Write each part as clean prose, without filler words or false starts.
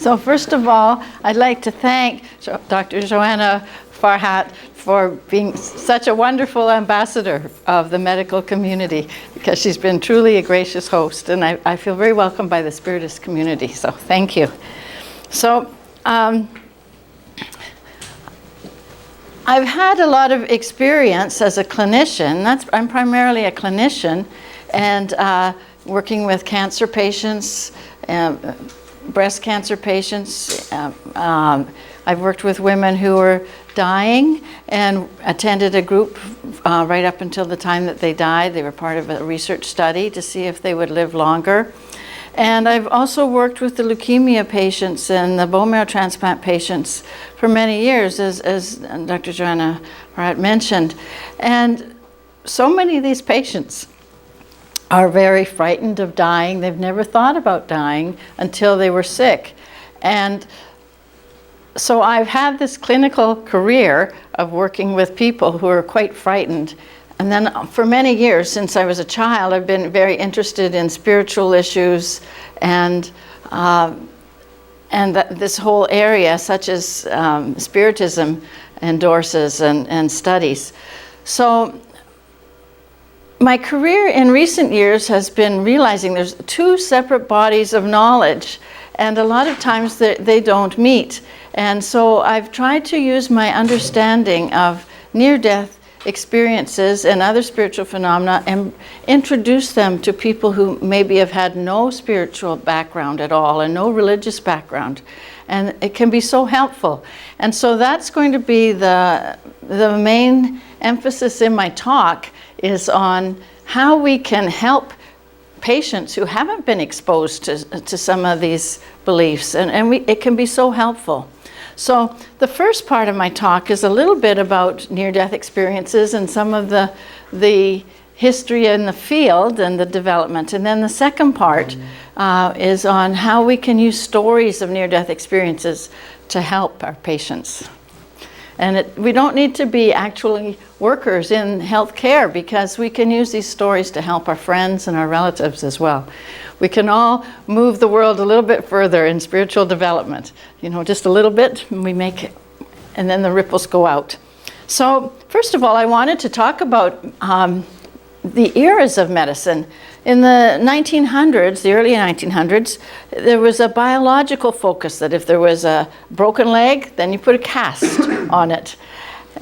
So first of all, I'd like to thank Dr. Joanna Farhat for being such a wonderful ambassador of the medical community, because she's been truly a gracious host, and I feel very welcomed by the Spiritist community, so thank you. So I've had a lot of experience as a clinician. I'm primarily a clinician, and working with cancer patients, breast cancer patients. I've worked with women who were dying and attended a group right up until the time that they died. They were part of a research study to see if they would live longer. And I've also worked with the leukemia patients and the bone marrow transplant patients for many years, as Dr. Joanna Farhat mentioned. And so many of these patients are very frightened of dying. They've never thought about dying until they were sick. And so I've had this clinical career of working with people who are quite frightened. And then for many years, since I was a child, I've been very interested in spiritual issues and this whole area, such as Spiritism endorses and studies. So my career in recent years has been realizing there's two separate bodies of knowledge, and a lot of times they don't meet. And so I've tried to use my understanding of near-death experiences and other spiritual phenomena and introduce them to people who maybe have had no spiritual background at all and no religious background. And it can be so helpful. And so that's going to be the main emphasis in my talk, is on how we can help patients who haven't been exposed to some of these beliefs. And it can be so helpful. So the first part of my talk is a little bit about near-death experiences and some of the history in the field and the development. And then the second part is on how we can use stories of near-death experiences to help our patients. And we don't need to be actually workers in healthcare, because we can use these stories to help our friends and our relatives as well. We can all move the world a little bit further in spiritual development. You know, just a little bit, and we make it, and then the ripples go out. So first of all, I wanted to talk about the eras of medicine. In the 1900s, the early 1900s, there was a biological focus that if there was a broken leg, then you put a cast on it.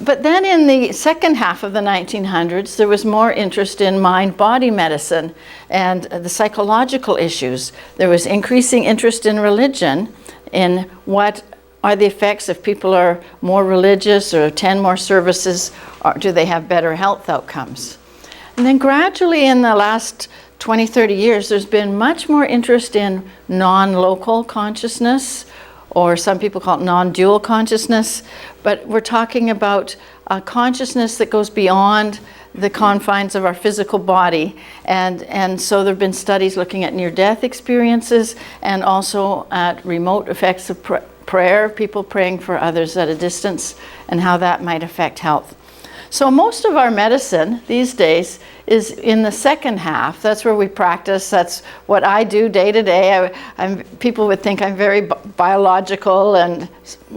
But then in the second half of the 1900s, there was more interest in mind-body medicine and the psychological issues. There was increasing interest in religion, in what are the effects if people are more religious or attend more services, or do they have better health outcomes? And then gradually in the last 20, 30 years, there's been much more interest in non-local consciousness, or some people call it non-dual consciousness, but we're talking about a consciousness that goes beyond the confines of our physical body. And so there have been studies looking at near-death experiences and also at remote effects of prayer, people praying for others at a distance, and how that might affect health. So most of our medicine these days is in the second half. That's where we practice. That's what I do day to day. People would think I'm very biological and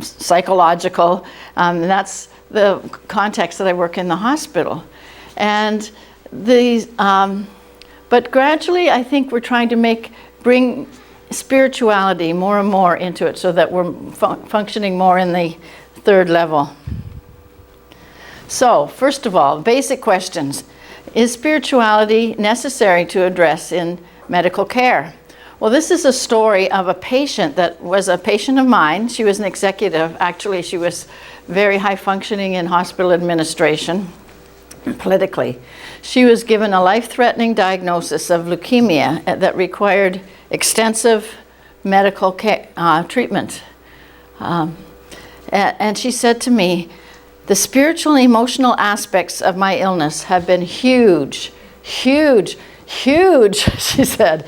psychological. And that's the context that I work in the hospital. And but gradually, I think we're trying to bring spirituality more and more into it, so that we're functioning more in the third level. So, first of all, basic questions. Is spirituality necessary to address in medical care? Well, this is a story of a patient that was a patient of mine. She was an executive. Actually, she was very high functioning in hospital administration, politically. She was given a life-threatening diagnosis of leukemia that required extensive medical treatment. And she said to me, "The spiritual and emotional aspects of my illness have been huge, huge, huge," she said.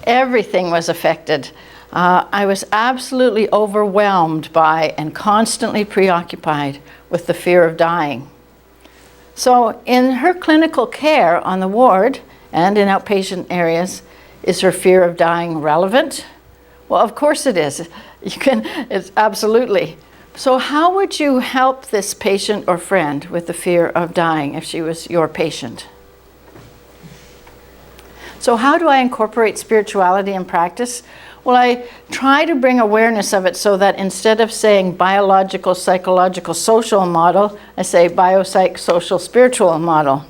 Everything was affected. I was absolutely overwhelmed by and constantly preoccupied with the fear of dying. So in her clinical care on the ward and in outpatient areas, is her fear of dying relevant? Well, of course it is. It's absolutely. So how would you help this patient or friend with the fear of dying if she was your patient? So how do I incorporate spirituality in practice? Well, I try to bring awareness of it so that instead of saying biological, psychological, social model, I say biopsych, social, spiritual model.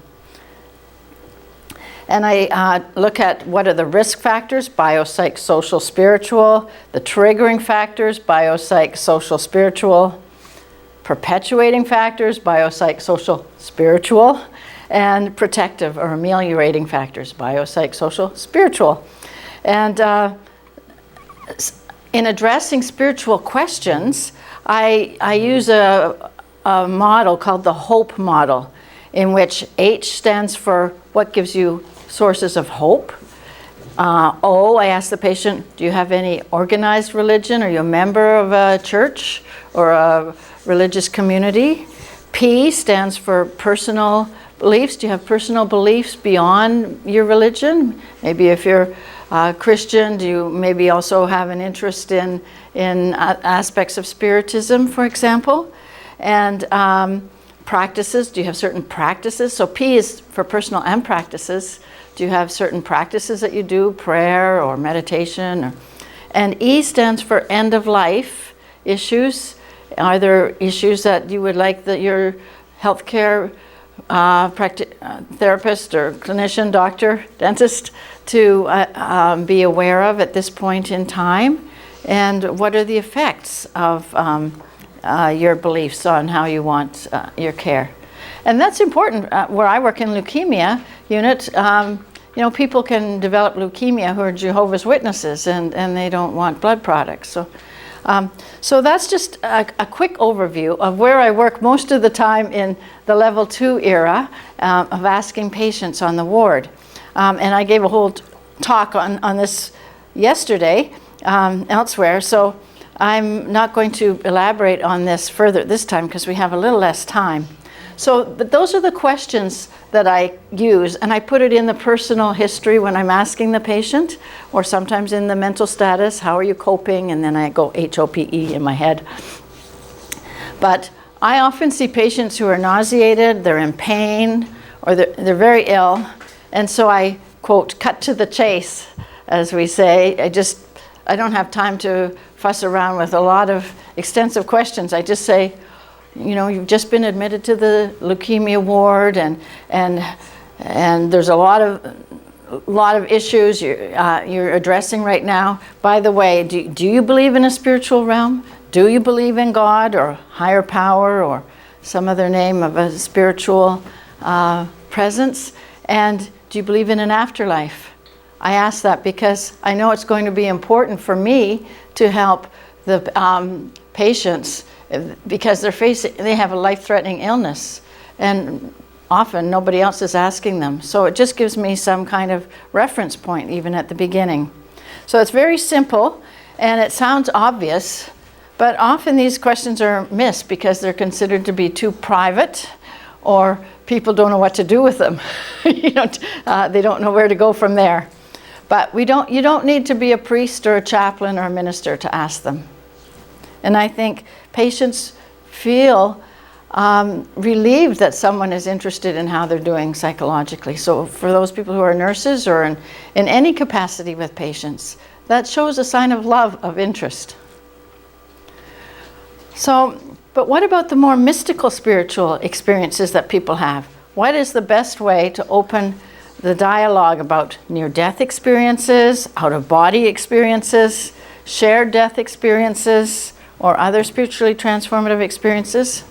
And I look at what are the risk factors, biopsych, social, spiritual, the triggering factors, biopsych, social, spiritual, perpetuating factors, biopsych, social, spiritual, and protective or ameliorating factors, biopsych, social, spiritual. And in addressing spiritual questions, I use a model called the H.O.P.E model, in which H stands for what gives you sources of hope. O, I ask the patient, do you have any organized religion? Are you a member of a church or a religious community? P stands for personal beliefs. Do you have personal beliefs beyond your religion? Maybe if you're Christian, do you maybe also have an interest in aspects of Spiritism, for example? And practices, do you have certain practices? So P is for personal and practices. Do you have certain practices that you do, prayer or meditation? And E stands for end of life issues. Are there issues that you would like your healthcare therapist or clinician, doctor, dentist to be aware of at this point in time? And what are the effects of your beliefs on how you want your care? And that's important. Where I work in leukemia unit, people can develop leukemia who are Jehovah's Witnesses and they don't want blood products. So that's just a quick overview of where I work most of the time in the level 2 era of asking patients on the ward. And I gave a whole talk on this yesterday elsewhere, so I'm not going to elaborate on this further this time because we have a little less time. But those are the questions that I use, and I put it in the personal history when I'm asking the patient, or sometimes in the mental status, how are you coping, and then I go H.O.P.E. in my head. But I often see patients who are nauseated, they're in pain, or they're very ill, and so I, quote, cut to the chase, as we say. I don't have time to fuss around with a lot of extensive questions. I just say, you've just been admitted to the leukemia ward, and there's a lot of issues you're addressing right now. By the way, do you believe in a spiritual realm? Do you believe in God or higher power or some other name of a spiritual presence? And do you believe in an afterlife? I ask that because I know it's going to be important for me to help the patients, because they have a life-threatening illness, and often nobody else is asking them. So it just gives me some kind of reference point even at the beginning. So it's very simple, and it sounds obvious, but often these questions are missed because they're considered to be too private, or people don't know what to do with them. They don't know where to go from there. But you don't need to be a priest or a chaplain or a minister to ask them. And I think patients feel relieved that someone is interested in how they're doing psychologically. So for those people who are nurses or in any capacity with patients, that shows a sign of love, of interest. But what about the more mystical spiritual experiences that people have? What is the best way to open the dialogue about near-death experiences, out-of-body experiences, shared death experiences, or other spiritually transformative experiences?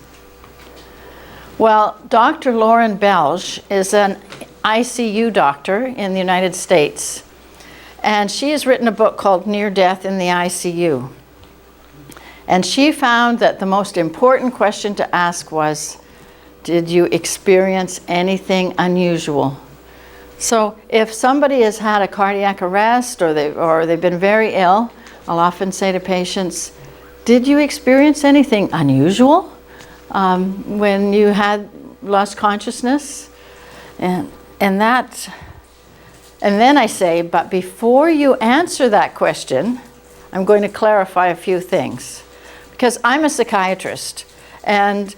Well, Dr. Lauren Belge is an ICU doctor in the United States, and she has written a book called Near Death in the ICU. And she found that the most important question to ask was, did you experience anything unusual? So if somebody has had a cardiac arrest or they've been very ill, I'll often say to patients, did you experience anything unusual when you had lost consciousness? And then I say, but before you answer that question, I'm going to clarify a few things. Because I'm a psychiatrist, and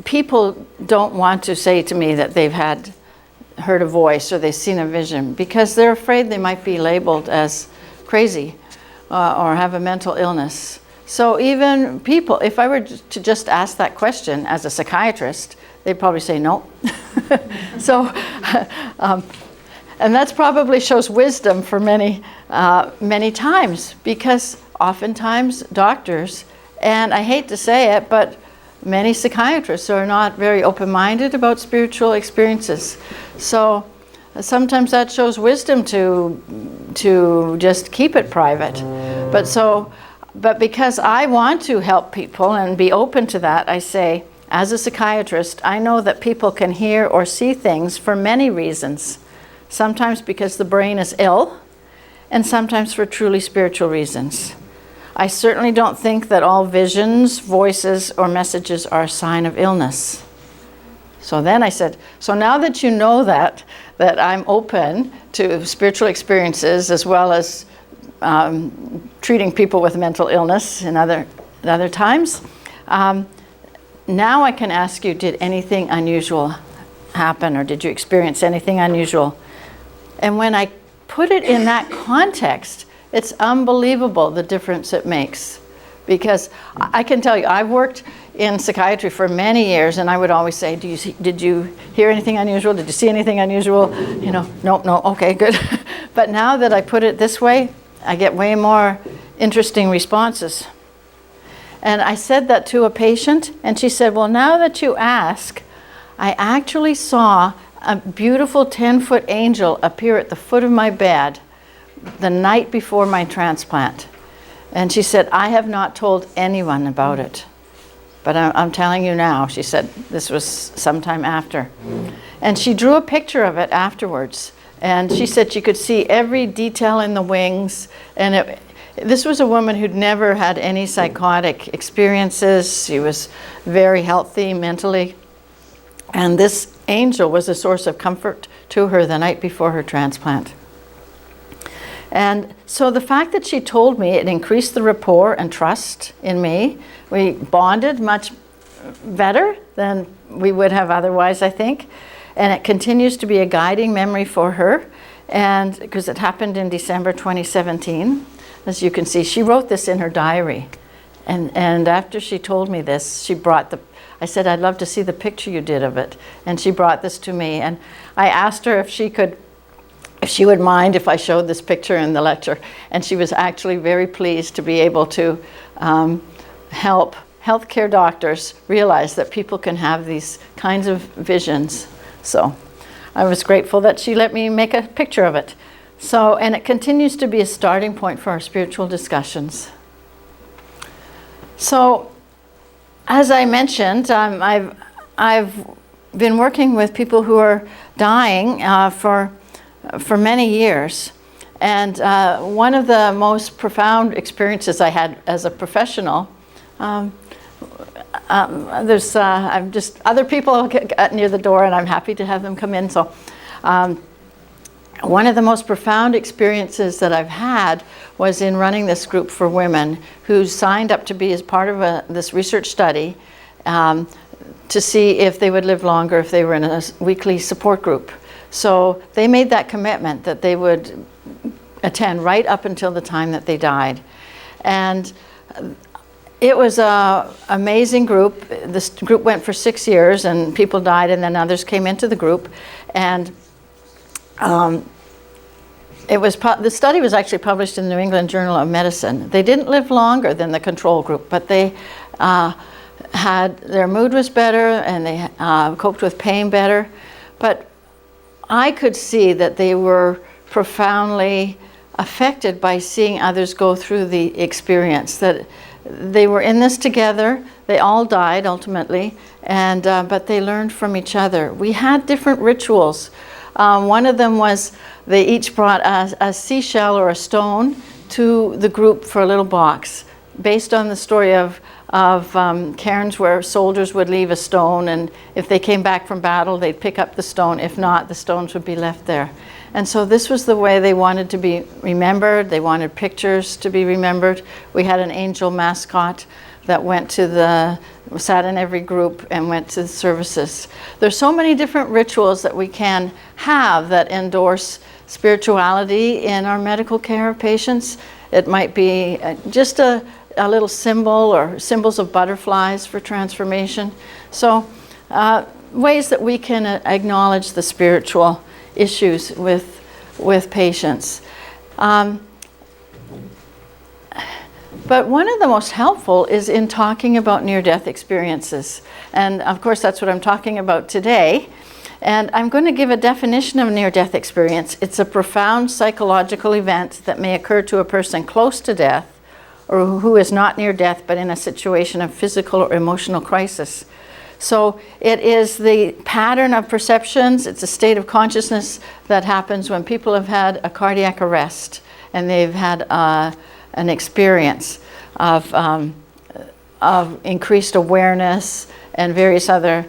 people don't want to say to me that they've heard a voice or they've seen a vision, because they're afraid they might be labeled as crazy or have a mental illness. So even people, if I were to just ask that question as a psychiatrist, they'd probably say no. So, and that probably shows wisdom for many times, because oftentimes doctors, and I hate to say it, but many psychiatrists are not very open-minded about spiritual experiences. So sometimes that shows wisdom to just keep it private. But because I want to help people and be open to that, I say, as a psychiatrist, I know that people can hear or see things for many reasons. Sometimes because the brain is ill, and sometimes for truly spiritual reasons. I certainly don't think that all visions, voices, or messages are a sign of illness. So then I said, so now that you know that I'm open to spiritual experiences as well as treating people with mental illness in other times, now I can ask you, did anything unusual happen, or did you experience anything unusual? And when I put it in that context, it's unbelievable the difference it makes. Because I can tell you, I've worked in psychiatry for many years, and I would always say, did you hear anything unusual? Did you see anything unusual? You know, no, okay, good. But now that I put it this way, I get way more interesting responses. And I said that to a patient, and she said, well, now that you ask, I actually saw a beautiful 10-foot angel appear at the foot of my bed the night before my transplant. And she said, I have not told anyone about it, but I'm telling you now. She said this was sometime after. And she drew a picture of it afterwards. And she said she could see every detail in the wings. And this was a woman who'd never had any psychotic experiences. She was very healthy mentally. And this angel was a source of comfort to her the night before her transplant. And so the fact that she told me, it increased the rapport and trust in me. We bonded much better than we would have otherwise, I think. And it continues to be a guiding memory for her. And because it happened in December 2017, as you can see, she wrote this in her diary. And after she told me this, she brought I said, I'd love to see the picture you did of it. And she brought this to me. And I asked her if she would mind if I showed this picture in the lecture. And she was actually very pleased to be able to help healthcare doctors realize that people can have these kinds of visions. So I was grateful that she let me make a picture of it. So, and it continues to be a starting point for our spiritual discussions. So, as I mentioned, I've been working with people who are dying for many years. And one of the most profound experiences I had as a professional, there's I'm just other people get near the door, and I'm happy to have them come in. So one of the most profound experiences that I've had was in running this group for women who signed up to be as part of this research study to see if they would live longer if they were in a weekly support group. So they made that commitment that they would attend right up until the time that they died. And it was an amazing group. This group went for 6 years, and people died, and then others came into the group. And the study was actually published in the New England Journal of Medicine. They didn't live longer than the control group, but they their mood was better, and they coped with pain better. But I could see that they were profoundly affected by seeing others go through the experience, that they were in this together. They all died ultimately, and but they learned from each other. We had different rituals. One of them was they each brought a seashell or a stone to the group for a little box, based on the story of cairns where soldiers would leave a stone, and if they came back from battle, they'd pick up the stone. If not, the stones would be left there. And so this was the way they wanted to be remembered. They wanted pictures to be remembered. We had an angel mascot that sat in every group and went to the services. There's so many different rituals that we can have that endorse spirituality in our medical care of patients. It might be just a little symbol or symbols of butterflies for transformation. So ways that we can acknowledge the spiritual issues with patients. But one of the most helpful is in talking about near-death experiences. And of course, that's what I'm talking about today. And I'm going to give a definition of near-death experience. It's a profound psychological event that may occur to a person close to death or who is not near death but in a situation of physical or emotional crisis. So it is the pattern of perceptions. It's a state of consciousness that happens when people have had a cardiac arrest and they've had an experience of increased awareness and various other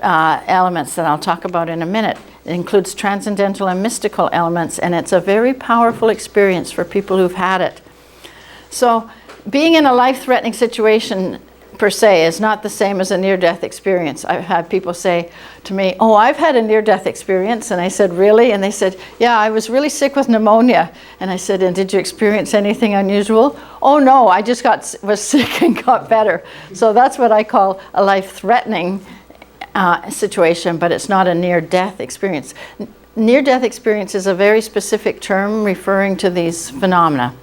elements that I'll talk about in a minute. It includes transcendental and mystical elements, and it's a very powerful experience for people who've had it. So being in a life-threatening situation per se is not the same as a near-death experience. I've had people say to me, "Oh, I've had a near-death experience." And I said, "Really?" And they said, "Yeah, I was really sick with pneumonia." And I said, "And did you experience anything unusual?" "Oh, no, I just was sick and got better." So that's what I call a life-threatening situation, but it's not a near-death experience. Near-death experience is a very specific term referring to these phenomena.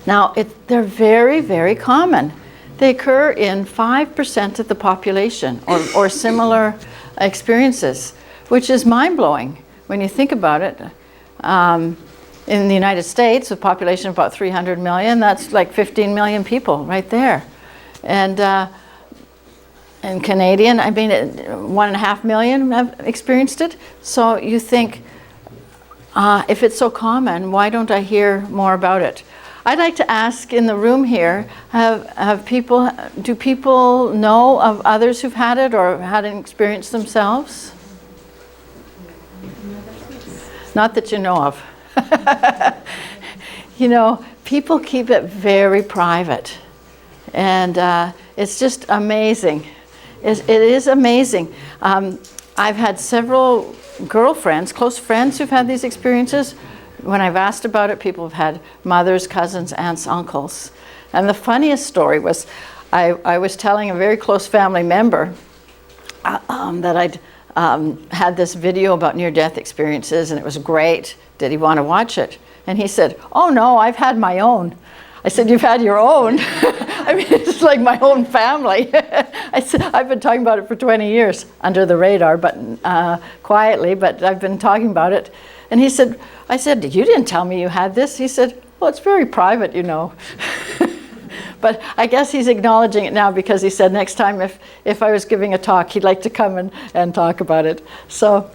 Now, they're very, very common. They occur in 5% of the population or similar experiences, which is mind-blowing when you think about it. In the United States, with a population of about 300 million, that's like 15 million people right there. And in Canadian, I mean, 1.5 million have experienced it. So you think, if it's so common, why don't I hear more about it? I'd like to ask in the room here, do people know of others who've had it or had an experience themselves? Not that you know of. You know, people keep it very private. And it's just amazing. It is amazing. I've had several girlfriends, close friends who've had these experiences. When I've asked about it, people have had mothers, cousins, aunts, uncles. And the funniest story was, I was telling a very close family member that I'd had this video about near-death experiences, and it was great. Did he want to watch it? And he said, "Oh no, I've had my own." I said, "You've had your own?" I mean, it's like my own family. I said, "I've been talking about it for 20 years, under the radar, but quietly, but I've been talking about it." And he said, I said, "You didn't tell me you had this." He said, "Well, it's very private, you know." But I guess he's acknowledging it now because he said next time if I was giving a talk, he'd like to come and talk about it. So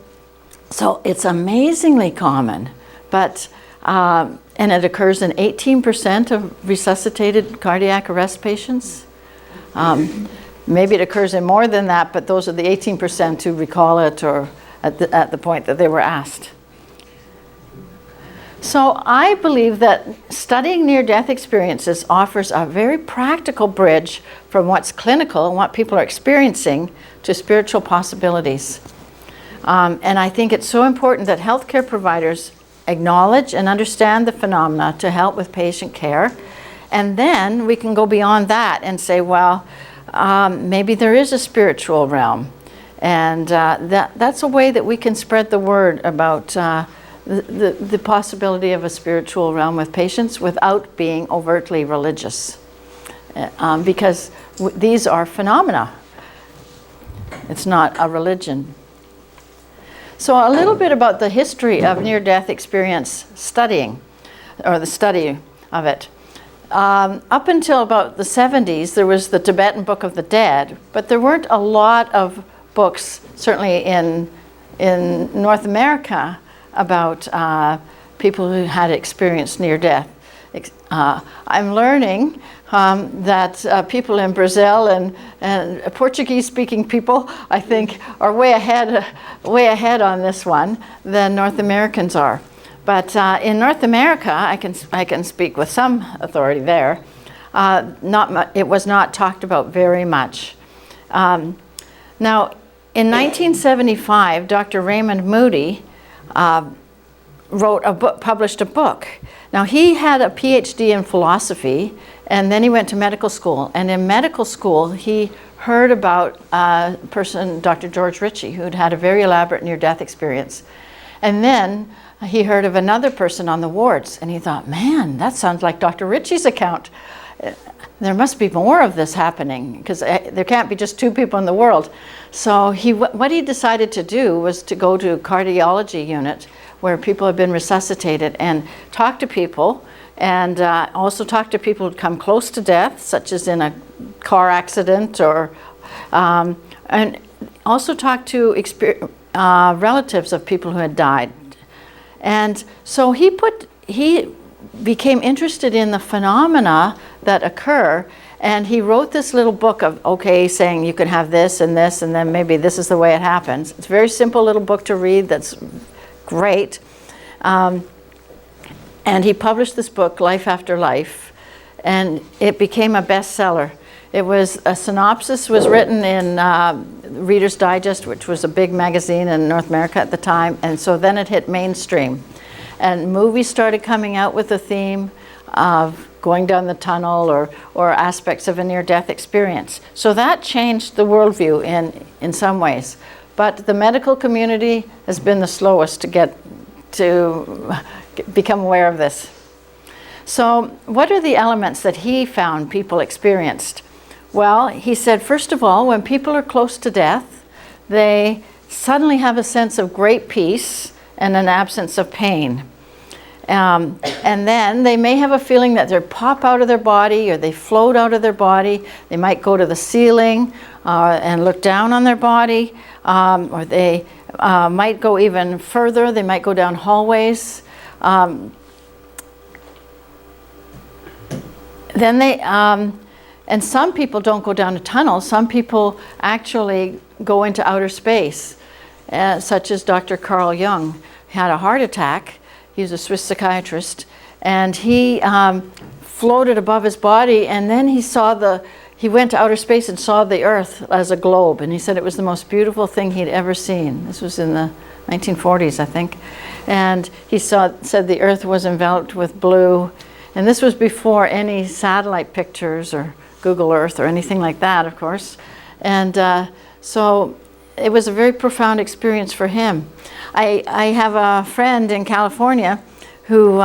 it's amazingly common, but and it occurs in 18% of resuscitated cardiac arrest patients. Maybe it occurs in more than that, but those are the 18% who recall it or at the point that they were asked. So I believe that studying near-death experiences offers a very practical bridge from what's clinical and what people are experiencing to spiritual possibilities. And I think it's so important that healthcare providers acknowledge and understand the phenomena to help with patient care. And then we can go beyond that and say, well, maybe there is a spiritual realm. And that's a way that we can spread the word about the possibility of a spiritual realm with patients without being overtly religious. Because these are phenomena. It's not a religion. So a little bit about the history of near-death experience studying, or the study of it. Up until about the 70s, there was the Tibetan Book of the Dead, but there weren't a lot of books, certainly in North America, about people who had experienced near death. I'm learning that people in Brazil and Portuguese-speaking people, I think, are way ahead on this one than North Americans are. But in North America, I can speak with some authority there. It was not talked about very much. Now, in 1975, Dr. Raymond Moody published a book. Now, he had a PhD in philosophy, and then he went to medical school. And in medical school, he heard about a person, Dr. George Ritchie, who'd had a very elaborate near-death experience. And then he heard of another person on the wards, and he thought, man, that sounds like Dr. Ritchie's account. There must be more of this happening, because there can't be just two people in the world. So what he decided to do was to go to a cardiology unit where people have been resuscitated and talk to people, and also talk to people who come close to death, such as in a car accident, or and also talk to relatives of people who had died. And so he became interested in the phenomena that occur, and he wrote this little book of, saying you can have this, and then maybe this is the way it happens. It's a very simple little book to read that's great. And he published this book, Life After Life, and it became a bestseller. A synopsis was written in Reader's Digest, which was a big magazine in North America at the time, and so then it hit mainstream. And movies started coming out with the theme of going down the tunnel or aspects of a near-death experience. So that changed the worldview in some ways. But the medical community has been the slowest to become aware of this. So what are the elements that he found people experienced? Well, he said, first of all, when people are close to death, they suddenly have a sense of great peace and an absence of pain. And then they may have a feeling that they pop out of their body, or they float out of their body. They might go to the ceiling and look down on their body, or they might go even further. They might go down hallways. And some people don't go down a tunnel. Some people actually go into outer space, such as Dr. Carl Jung. He had a heart attack. He was a Swiss psychiatrist, and he floated above his body, and then he went to outer space and saw the Earth as a globe, and he said it was the most beautiful thing he'd ever seen. This was in the 1940s, I think. And he said the Earth was enveloped with blue, and this was before any satellite pictures or Google Earth or anything like that, of course. And so it was a very profound experience for him. I have a friend in California who,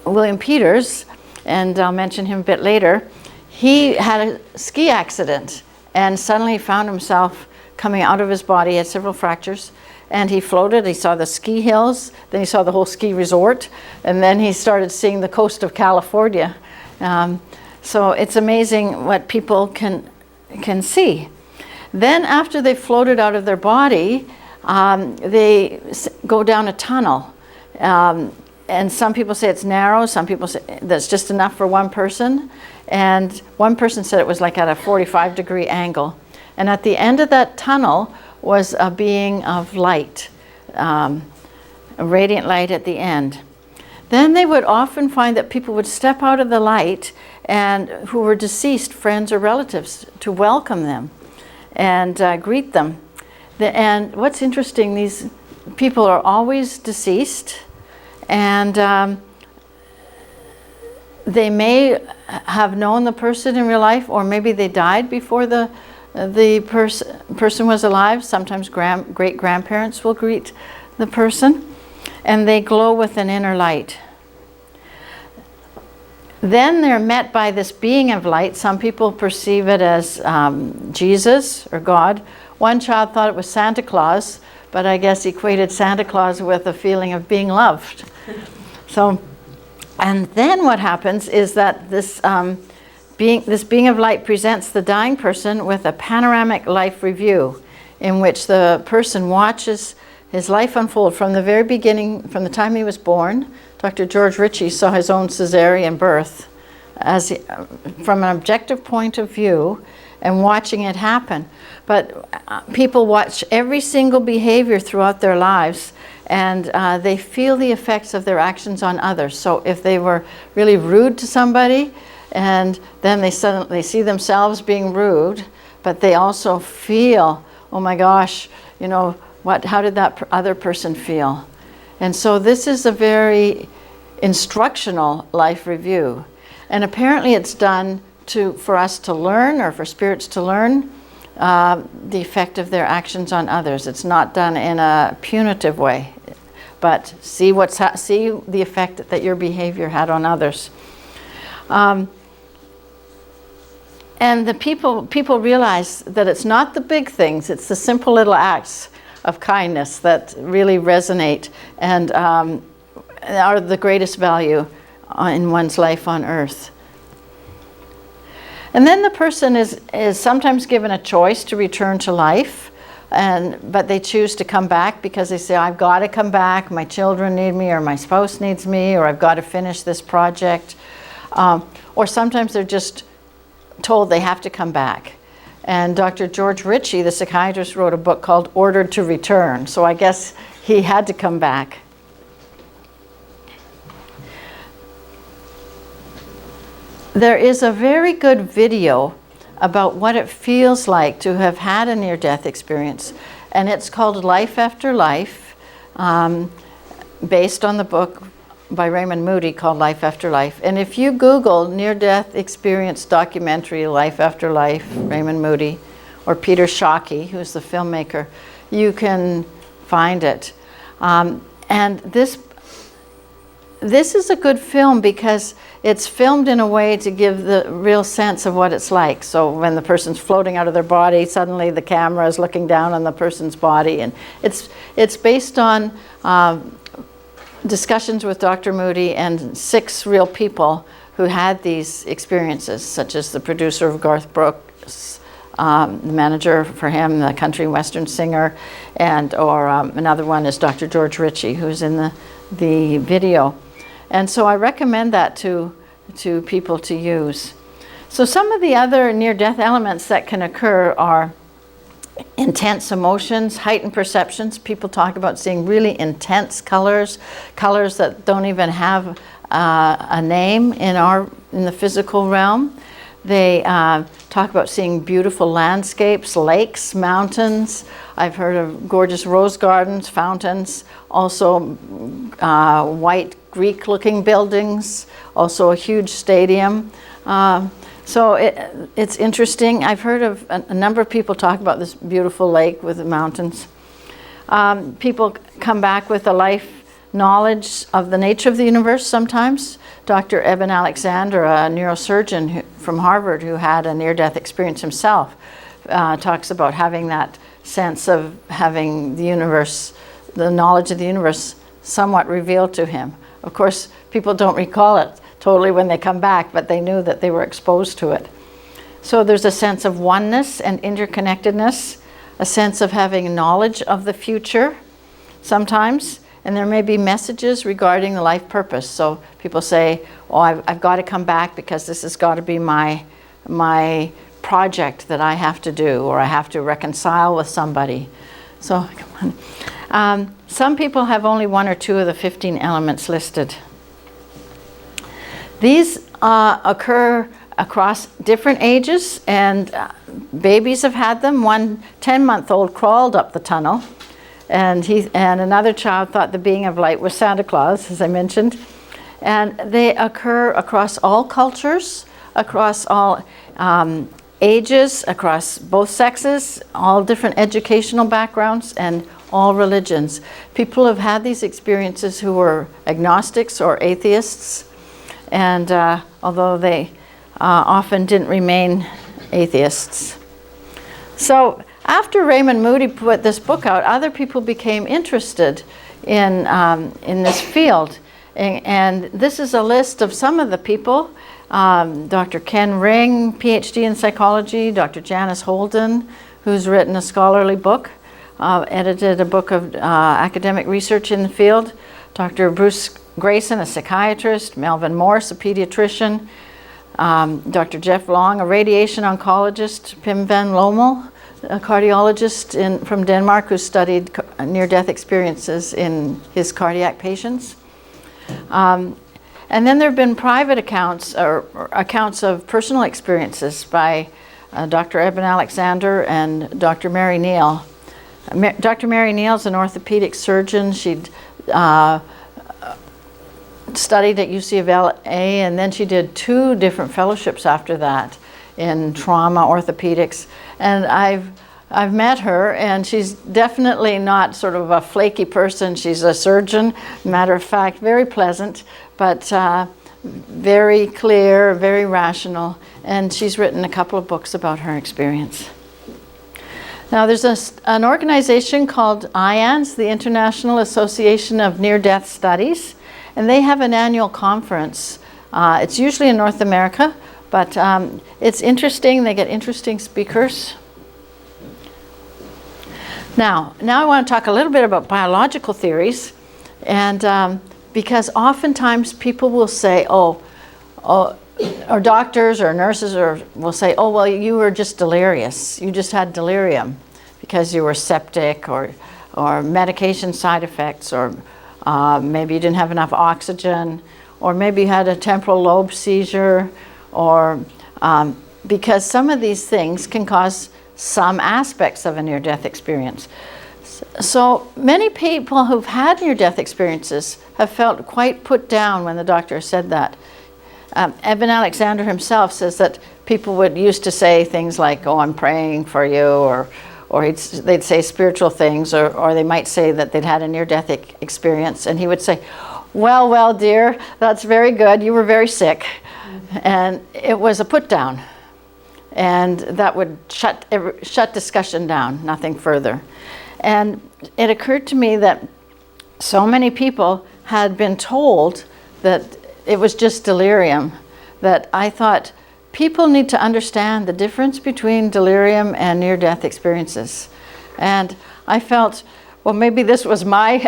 William Peters, and I'll mention him a bit later, he had a ski accident and suddenly found himself coming out of his body. He had several fractures, and he floated. He saw the ski hills, then he saw the whole ski resort, and then he started seeing the coast of California. So it's amazing what people can see. Then after they floated out of their body, they go down a tunnel. And some people say it's narrow, some people say that's just enough for one person. And one person said it was like at a 45-degree angle. And at the end of that tunnel was a being of light, a radiant light at the end. Then they would often find that people would step out of the light and who were deceased, friends or relatives, to welcome them and greet them. And what's interesting, these people are always deceased, and they may have known the person in real life, or maybe they died before the person was alive. Sometimes great-grandparents will greet the person, and they glow with an inner light. Then they're met by this being of light. Some people perceive it as Jesus or God. One child thought it was Santa Claus, but I guess equated Santa Claus with a feeling of being loved. So, and then what happens is that this being of light presents the dying person with a panoramic life review, in which the person watches his life unfold from the very beginning, from the time he was born Dr. George Ritchie saw his own cesarean birth as from an objective point of view and watching it happen. But people watch every single behavior throughout their lives, and they feel the effects of their actions on others. So if they were really rude to somebody, and then they suddenly see themselves being rude, but they also feel, oh my gosh, you know, how did that other person feel? And so this is a very instructional life review. And apparently it's done for us to learn, or for spirits to learn, the effect of their actions on others. It's not done in a punitive way, but see the effect that your behavior had on others. And the people realize that it's not the big things, it's the simple little acts of kindness that really resonate and are the greatest value in one's life on earth. And then the person is sometimes given a choice to return to life, but they choose to come back because they say, I've got to come back, my children need me, or my spouse needs me, or I've got to finish this project. Or sometimes they're just told they have to come back. And Dr. George Ritchie, the psychiatrist, wrote a book called Ordered to Return. So I guess he had to come back. There is a very good video about what it feels like to have had a near-death experience, and it's called Life After Life, based on the book by Raymond Moody called Life After Life. And if you Google near-death experience documentary Life After Life, Raymond Moody, or Peter Shockey, who's the filmmaker, you can find it. And this is a good film because it's filmed in a way to give the real sense of what it's like. So when the person's floating out of their body, suddenly the camera is looking down on the person's body. And it's based on discussions with Dr. Moody and 6 real people who had these experiences, such as the producer of Garth Brooks, the manager for him, the country western singer, or another one is Dr. George Ritchie, who's in the video. And so I recommend that to people to use. So some of the other near-death elements that can occur are intense emotions, heightened perceptions. People talk about seeing really intense colors that don't even have a name in the physical realm. They talk about seeing beautiful landscapes, lakes, mountains. I've heard of gorgeous rose gardens, fountains, also white Greek-looking buildings, also a huge stadium. So it's interesting. I've heard of a number of people talk about this beautiful lake with the mountains. People come back with a life knowledge of the nature of the universe sometimes. Dr. Eben Alexander, a neurosurgeon from Harvard who had a near-death experience himself, talks about having that sense of having the universe, the knowledge of the universe somewhat revealed to him. Of course, people don't recall it totally when they come back, but they knew that they were exposed to it. So there's a sense of oneness and interconnectedness, a sense of having knowledge of the future sometimes, and there may be messages regarding the life purpose. So people say, oh, I've got to come back because this has got to be my project that I have to do, or I have to reconcile with somebody. So come on. Some people have only 1 or 2 of the 15 elements listed. These occur across different ages, and babies have had them. One 10-month-old crawled up the tunnel, and another child thought the being of light was Santa Claus, as I mentioned. And they occur across all cultures, across all ages, across both sexes, all different educational backgrounds, and all religions. People have had these experiences who were agnostics or atheists, and although they often didn't remain atheists. So after Raymond Moody put this book out, other people became interested in this field. And this is a list of some of the people. Dr. Ken Ring, PhD in psychology, Dr. Janice Holden, who's written a scholarly book, edited a book of academic research in the field, Dr. Bruce Grayson, a psychiatrist, Melvin Morse, a pediatrician, Dr. Jeff Long, a radiation oncologist, Pim van Lommel, a cardiologist from Denmark who studied near-death experiences in his cardiac patients. And then there have been private accounts or accounts of personal experiences by Dr. Eben Alexander and Dr. Mary Neal. Dr. Mary Neal is an orthopedic surgeon. She'd studied at UC of LA, and then she did 2 different fellowships after that in trauma orthopedics. And I've met her, and she's definitely not sort of a flaky person. She's a surgeon, matter of fact, very pleasant, but very clear, very rational, and she's written a couple of books about her experience. Now there's an organization called IANS, the International Association of Near-Death Studies, and they have an annual conference. It's usually in North America, but it's interesting. They get interesting speakers. Now I want to talk a little bit about biological theories, and because oftentimes people will say, or doctors or nurses will say, oh, well, you were just delirious. You just had delirium because you were septic or medication side effects, or maybe you didn't have enough oxygen, or maybe you had a temporal lobe seizure, or because some of these things can cause some aspects of a near-death experience. So many people who've had near-death experiences have felt quite put down when the doctor said that. Eben Alexander himself says that people used to say things like, oh, I'm praying for you, or they'd say spiritual things, or they might say that they'd had a near-death experience, and he would say, well, dear, that's very good, you were very sick. And it was a put-down. And that would shut discussion down, nothing further. And it occurred to me that so many people had been told that it was just delirium, that I thought people need to understand the difference between delirium and near-death experiences. And I felt, well, maybe this was my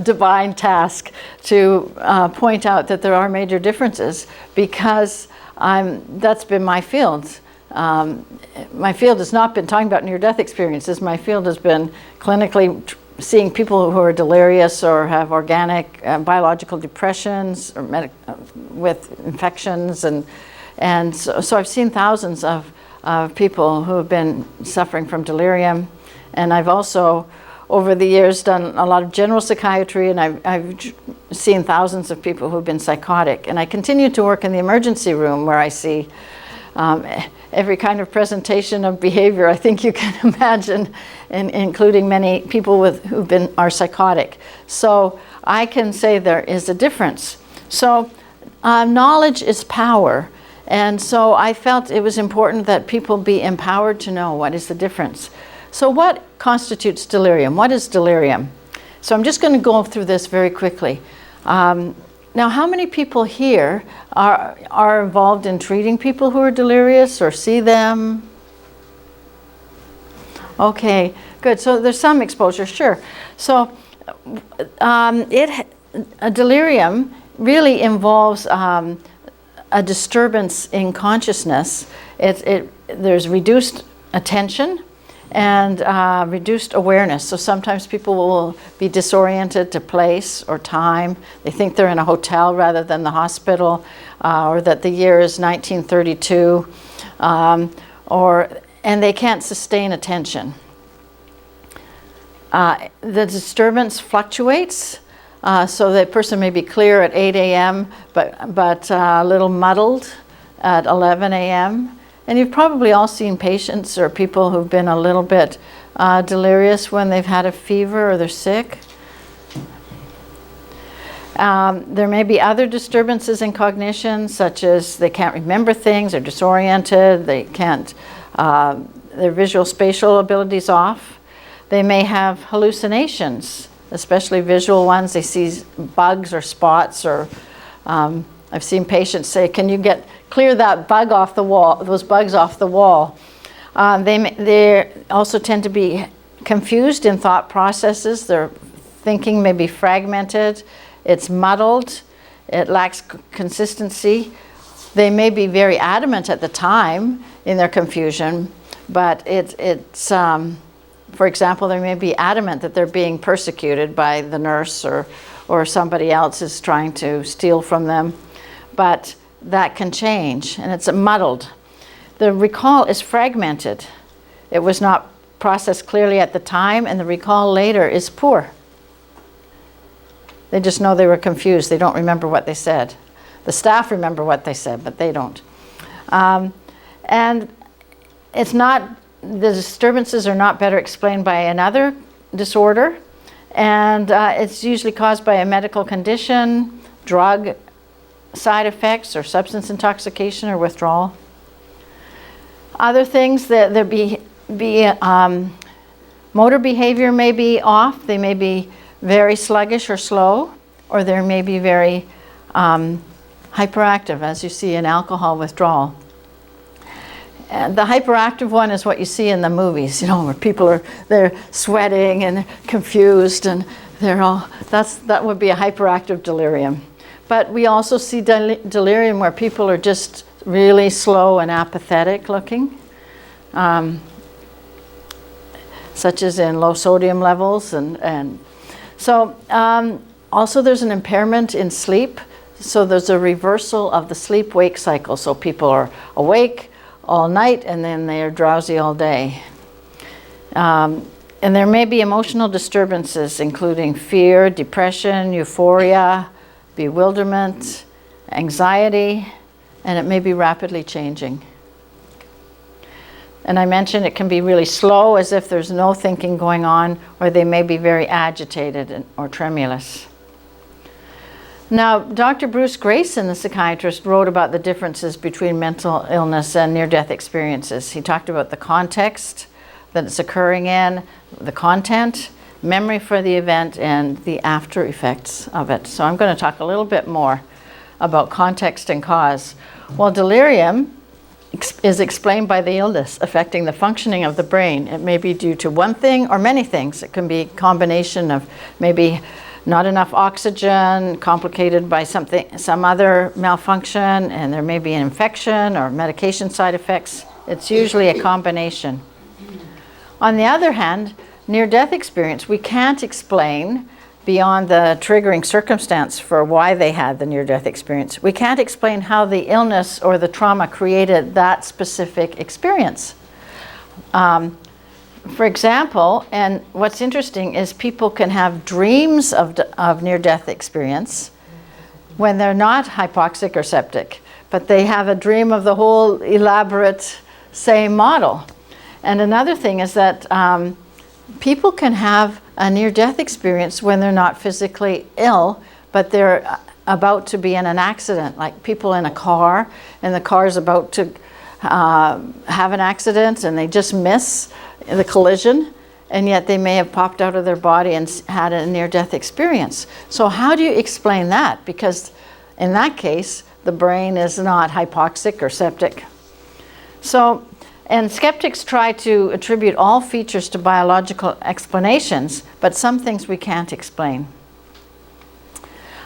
divine task to point out that there are major differences, because that's been my field. My field has not been talking about near-death experiences. My field has been clinically seeing people who are delirious or have organic biological depressions or with infections, and so I've seen thousands of people who have been suffering from delirium, and I've also over the years done a lot of general psychiatry, and I've seen thousands of people who've been psychotic, and I continue to work in the emergency room where I see every kind of presentation of behavior I think you can imagine, including many people who are psychotic. So I can say there is a difference. So knowledge is power, and so I felt it was important that people be empowered to know what is the difference. So what constitutes delirium? What is delirium? So I'm just going to go through this very quickly. Now, how many people here are involved in treating people who are delirious or see them? Okay, good. So there's some exposure, sure. So a delirium really involves a disturbance in consciousness. There's reduced attention and reduced awareness. So sometimes people will be disoriented to place or time. They think they're in a hotel rather than the hospital, or that the year is 1932, and they can't sustain attention. The disturbance fluctuates, so the person may be clear at 8 a.m., but a little muddled at 11 a.m., and you've probably all seen patients or people who've been a little bit delirious when they've had a fever or they're sick. There may be other disturbances in cognition, such as they can't remember things, they're disoriented, they can't, their visual spatial abilities off. They may have hallucinations, especially visual ones. They see bugs or spots, or I've seen patients say, can you clear that bug off the wall, those bugs off the wall. They also tend to be confused in thought processes. Their thinking may be fragmented, it's muddled, it lacks consistency. They may be very adamant at the time in their confusion, but it's for example, they may be adamant that they're being persecuted by the nurse or somebody else is trying to steal from them, but that can change, and it's muddled. The recall is fragmented. It was not processed clearly at the time, and the recall later is poor. They just know they were confused. They don't remember what they said. The staff remember what they said, but they don't. And it's not, the disturbances are not better explained by another disorder, and it's usually caused by a medical condition, drug side effects, or substance intoxication or withdrawal. Other things, that there be motor behavior may be off. They may be very sluggish or slow, or they may be very hyperactive, as you see in alcohol withdrawal. And the hyperactive one is what you see in the movies, you know, where people they're sweating and confused, and they're all, that would be a hyperactive delirium. But we also see delirium where people are just really slow and apathetic looking, such as in low sodium levels. And so also there's an impairment in sleep. So there's a reversal of the sleep-wake cycle. So people are awake all night and then they are drowsy all day. And there may be emotional disturbances, including fear, depression, euphoria, bewilderment, anxiety, and it may be rapidly changing. And I mentioned it can be really slow, as if there's no thinking going on, or they may be very agitated or tremulous. Now, Dr. Bruce Grayson, the psychiatrist, wrote about the differences between mental illness and near-death experiences. He talked about the context that it's occurring in, the content, memory for the event, and the after effects of it. So I'm going to talk a little bit more about context and cause. Well, delirium is explained by the illness affecting the functioning of the brain. It may be due to one thing or many things. It can be a combination of maybe not enough oxygen, complicated by some other malfunction, and there may be an infection or medication side effects. It's usually a combination. On the other hand, near-death experience, we can't explain beyond the triggering circumstance for why they had the near-death experience. We can't explain how the illness or the trauma created that specific experience. For example, and what's interesting is people can have dreams of near-death experience when they're not hypoxic or septic, but they have a dream of the whole elaborate same model. And another thing is that people can have a near-death experience when they're not physically ill, but they're about to be in an accident, like people in a car, and the car is about to have an accident and they just miss the collision, and yet they may have popped out of their body and had a near-death experience. So how do you explain that? Because in that case, the brain is not hypoxic or septic. So, and skeptics try to attribute all features to biological explanations, but some things we can't explain.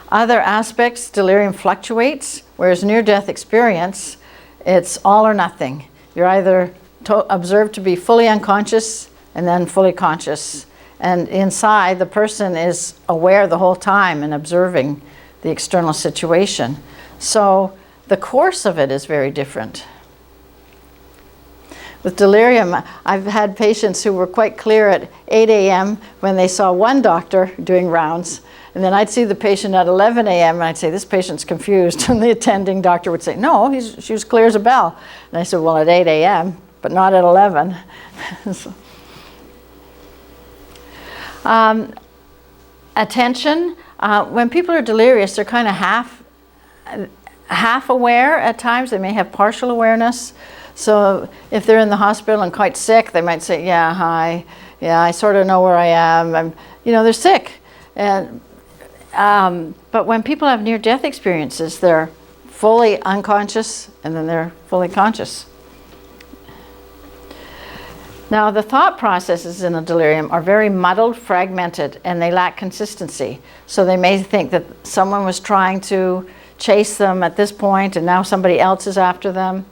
Other aspects, delirium fluctuates, whereas near-death experience, it's all or nothing. You're either observed to be fully unconscious and then fully conscious. And inside, the person is aware the whole time and observing the external situation. So the course of it is very different. With delirium, I've had patients who were quite clear at 8 a.m. when they saw one doctor doing rounds. And then I'd see the patient at 11 a.m. and I'd say, this patient's confused. And the attending doctor would say, no, she was clear as a bell. And I said, well, at 8 a.m., but not at 11. So, attention, when people are delirious, they're kind of half aware at times. They may have partial awareness. So if they're in the hospital and quite sick, they might say, yeah, hi, yeah, I sort of know where I am. They're sick. And, but when people have near-death experiences, they're fully unconscious and then they're fully conscious. Now, the thought processes in a delirium are very muddled, fragmented, and they lack consistency. So they may think that someone was trying to chase them at this point and now somebody else is after them.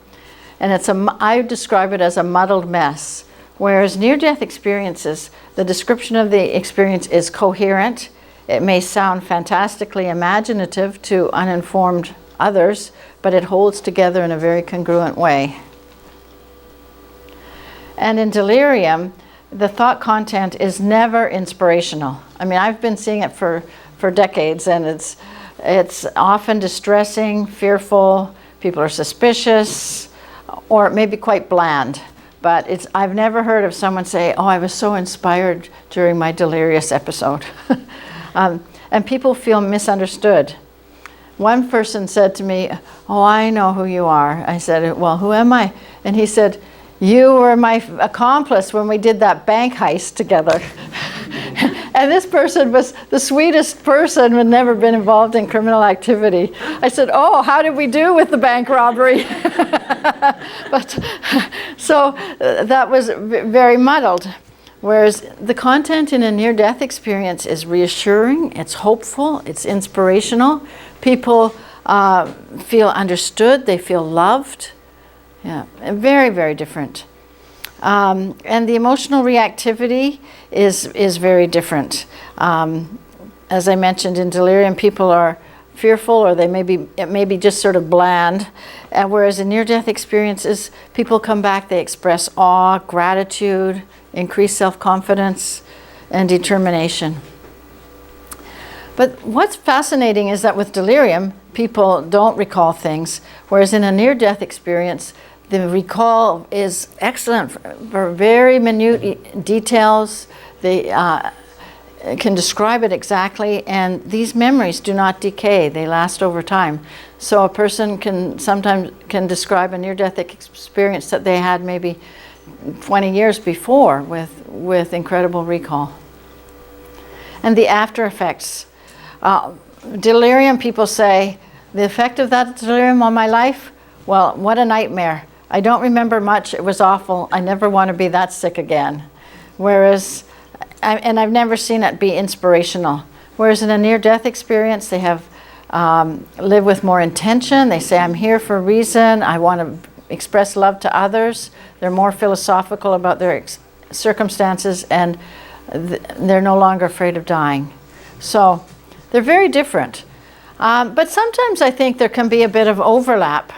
And I describe it as a muddled mess. Whereas near-death experiences, the description of the experience is coherent. It may sound fantastically imaginative to uninformed others, but it holds together in a very congruent way. And in delirium, the thought content is never inspirational. I mean, I've been seeing it for decades, and it's often distressing, fearful, people are suspicious, or it may be quite bland. But I've never heard of someone say, oh, I was so inspired during my delirious episode. And people feel misunderstood. One person said to me, oh, I know who you are. I said, well, who am I? And he said, you were my accomplice when we did that bank heist together. And this person was the sweetest person who had never been involved in criminal activity. I said, oh, how did we do with the bank robbery? So that was very muddled. Whereas the content in a near-death experience is reassuring, it's hopeful, it's inspirational. People feel understood, they feel loved. Yeah, very, very different. And the emotional reactivity is very different. As I mentioned, in delirium, people are fearful, or it may be just sort of bland. Whereas in near-death experiences, people come back, they express awe, gratitude, increased self-confidence, and determination. But what's fascinating is that with delirium, people don't recall things, whereas in a near-death experience, the recall is excellent for very minute details. They can describe it exactly, and these memories do not decay. They last over time. So a person can sometimes describe a near-death experience that they had maybe 20 years before with incredible recall. And the after effects. Delirium, people say, the effect of that delirium on my life? Well, what a nightmare. I don't remember much. It was awful. I never want to be that sick again. Whereas, and I've never seen it be inspirational. Whereas in a near-death experience, they have live with more intention. They say, I'm here for a reason. I want to express love to others. They're more philosophical about their circumstances, and they're no longer afraid of dying. So they're very different. But sometimes I think there can be a bit of overlap.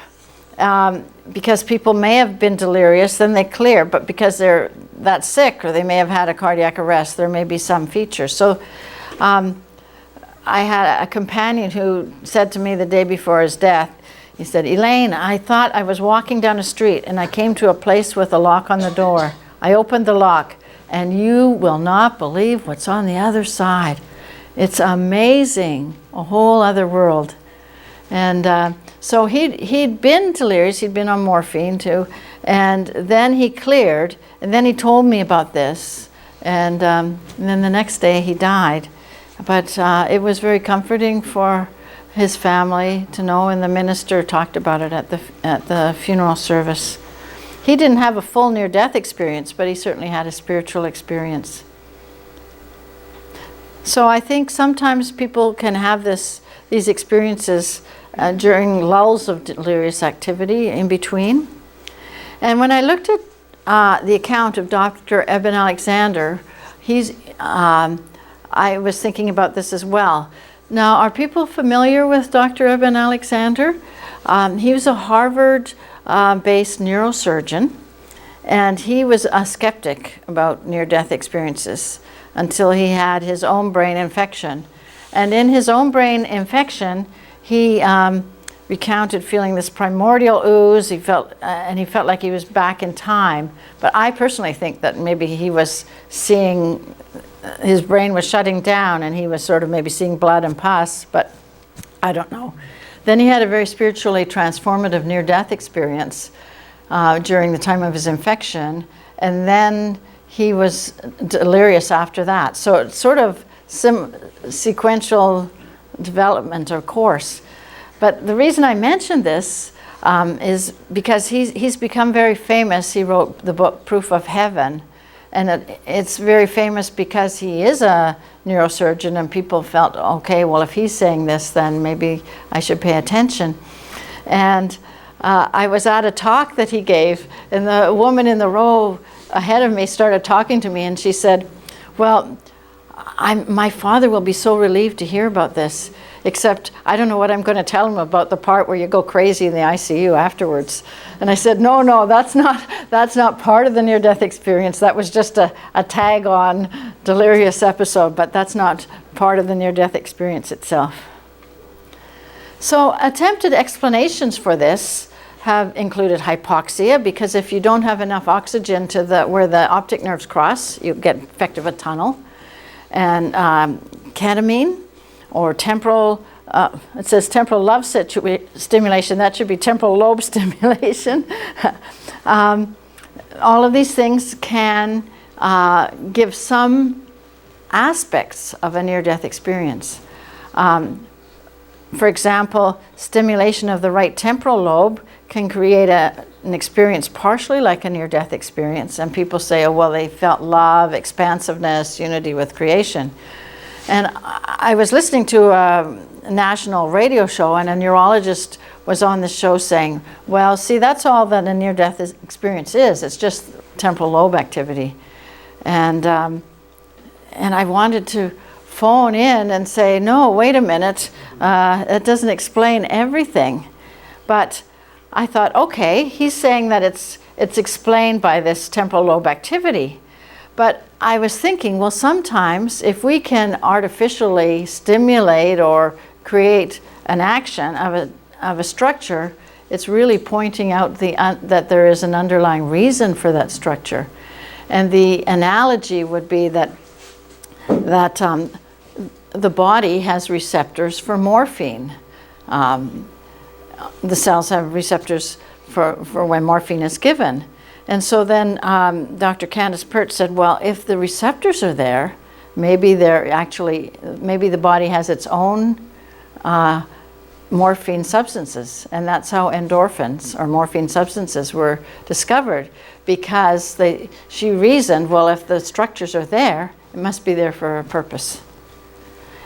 Because people may have been delirious, then they clear, but because they're that sick, or they may have had a cardiac arrest, there may be some features. So I had a companion who said to me the day before his death, he said, Elaine, I thought I was walking down a street and I came to a place with a lock on the door. I opened the lock and you will not believe what's on the other side. It's amazing, a whole other world. And so he'd been delirious, he'd been on morphine too, and then he cleared, and then he told me about this, and then the next day he died. But it was very comforting for his family to know, and the minister talked about it at the funeral service. He didn't have a full near-death experience, but he certainly had a spiritual experience. So I think sometimes people can have these experiences during lulls of delirious activity in between. And when I looked at the account of Dr. Eben Alexander, I was thinking about this as well. Now, are people familiar with Dr. Eben Alexander? He was a Harvard-based neurosurgeon, and he was a skeptic about near-death experiences until he had his own brain infection. And in his own brain infection, he recounted feeling this primordial ooze. He felt like he was back in time. But I personally think that maybe he was seeing, his brain was shutting down, and he was sort of maybe seeing blood and pus, but I don't know. Then he had a very spiritually transformative near-death experience during the time of his infection, and then he was delirious after that. So it's sort of sequential development or course. But the reason I mention this, is because he's become very famous. He wrote the book Proof of Heaven, and it's very famous because he is a neurosurgeon, and people felt, okay, well, if he's saying this, then maybe I should pay attention. And I was at a talk that he gave, and the woman in the row ahead of me started talking to me, and she said, well, my father will be so relieved to hear about this, except I don't know what I'm going to tell him about the part where you go crazy in the ICU afterwards. And I said, no, that's not part of the near-death experience. That was just a tag-on delirious episode, but that's not part of the near-death experience itself. So attempted explanations for this have included hypoxia, because if you don't have enough oxygen to where the optic nerves cross, you get effect of a tunnel. And ketamine, or temporal, it says temporal lobe stimulation, that should be temporal lobe stimulation. All of these things can give some aspects of a near-death experience. For example, stimulation of the right temporal lobe can create an experience partially like a near-death experience. And people say, oh, well, they felt love, expansiveness, unity with creation. And I was listening to a national radio show, and a neurologist was on the show saying, well, see, that's all that a near-death experience is. It's just temporal lobe activity. And I wanted to phone in and say, no, wait a minute, it doesn't explain everything. But I thought, okay, he's saying that it's explained by this temporal lobe activity. But I was thinking, well, sometimes if we can artificially stimulate or create an action of a structure, it's really pointing out that there is an underlying reason for that structure. And the analogy would be that the body has receptors for morphine. The cells have receptors for when morphine is given. And so then Dr. Candace Pert said, well, if the receptors are there, maybe the body has its own morphine substances. And that's how endorphins, or morphine substances, were discovered, because she reasoned, well, if the structures are there, it must be there for a purpose.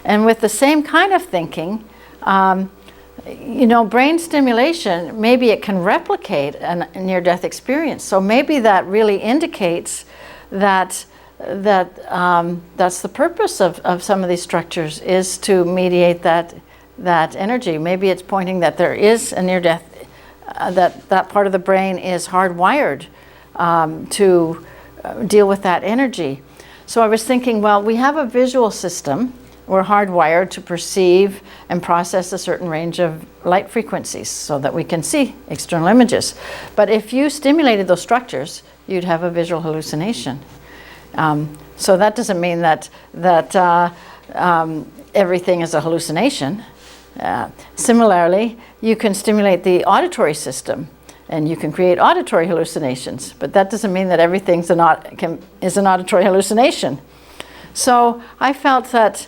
And with the same kind of thinking, brain stimulation, maybe it can replicate a near-death experience. So maybe that really indicates that that's the purpose of some of these structures, is to mediate that energy. Maybe it's pointing that there is a near-death, that part of the brain is hardwired to deal with that energy. So I was thinking, well, we have a visual system. We're hardwired to perceive and process a certain range of light frequencies so that we can see external images. But if you stimulated those structures, you'd have a visual hallucination. So that doesn't mean that everything is a hallucination. Similarly, you can stimulate the auditory system, and you can create auditory hallucinations. But that doesn't mean that everything is an auditory hallucination. So I felt that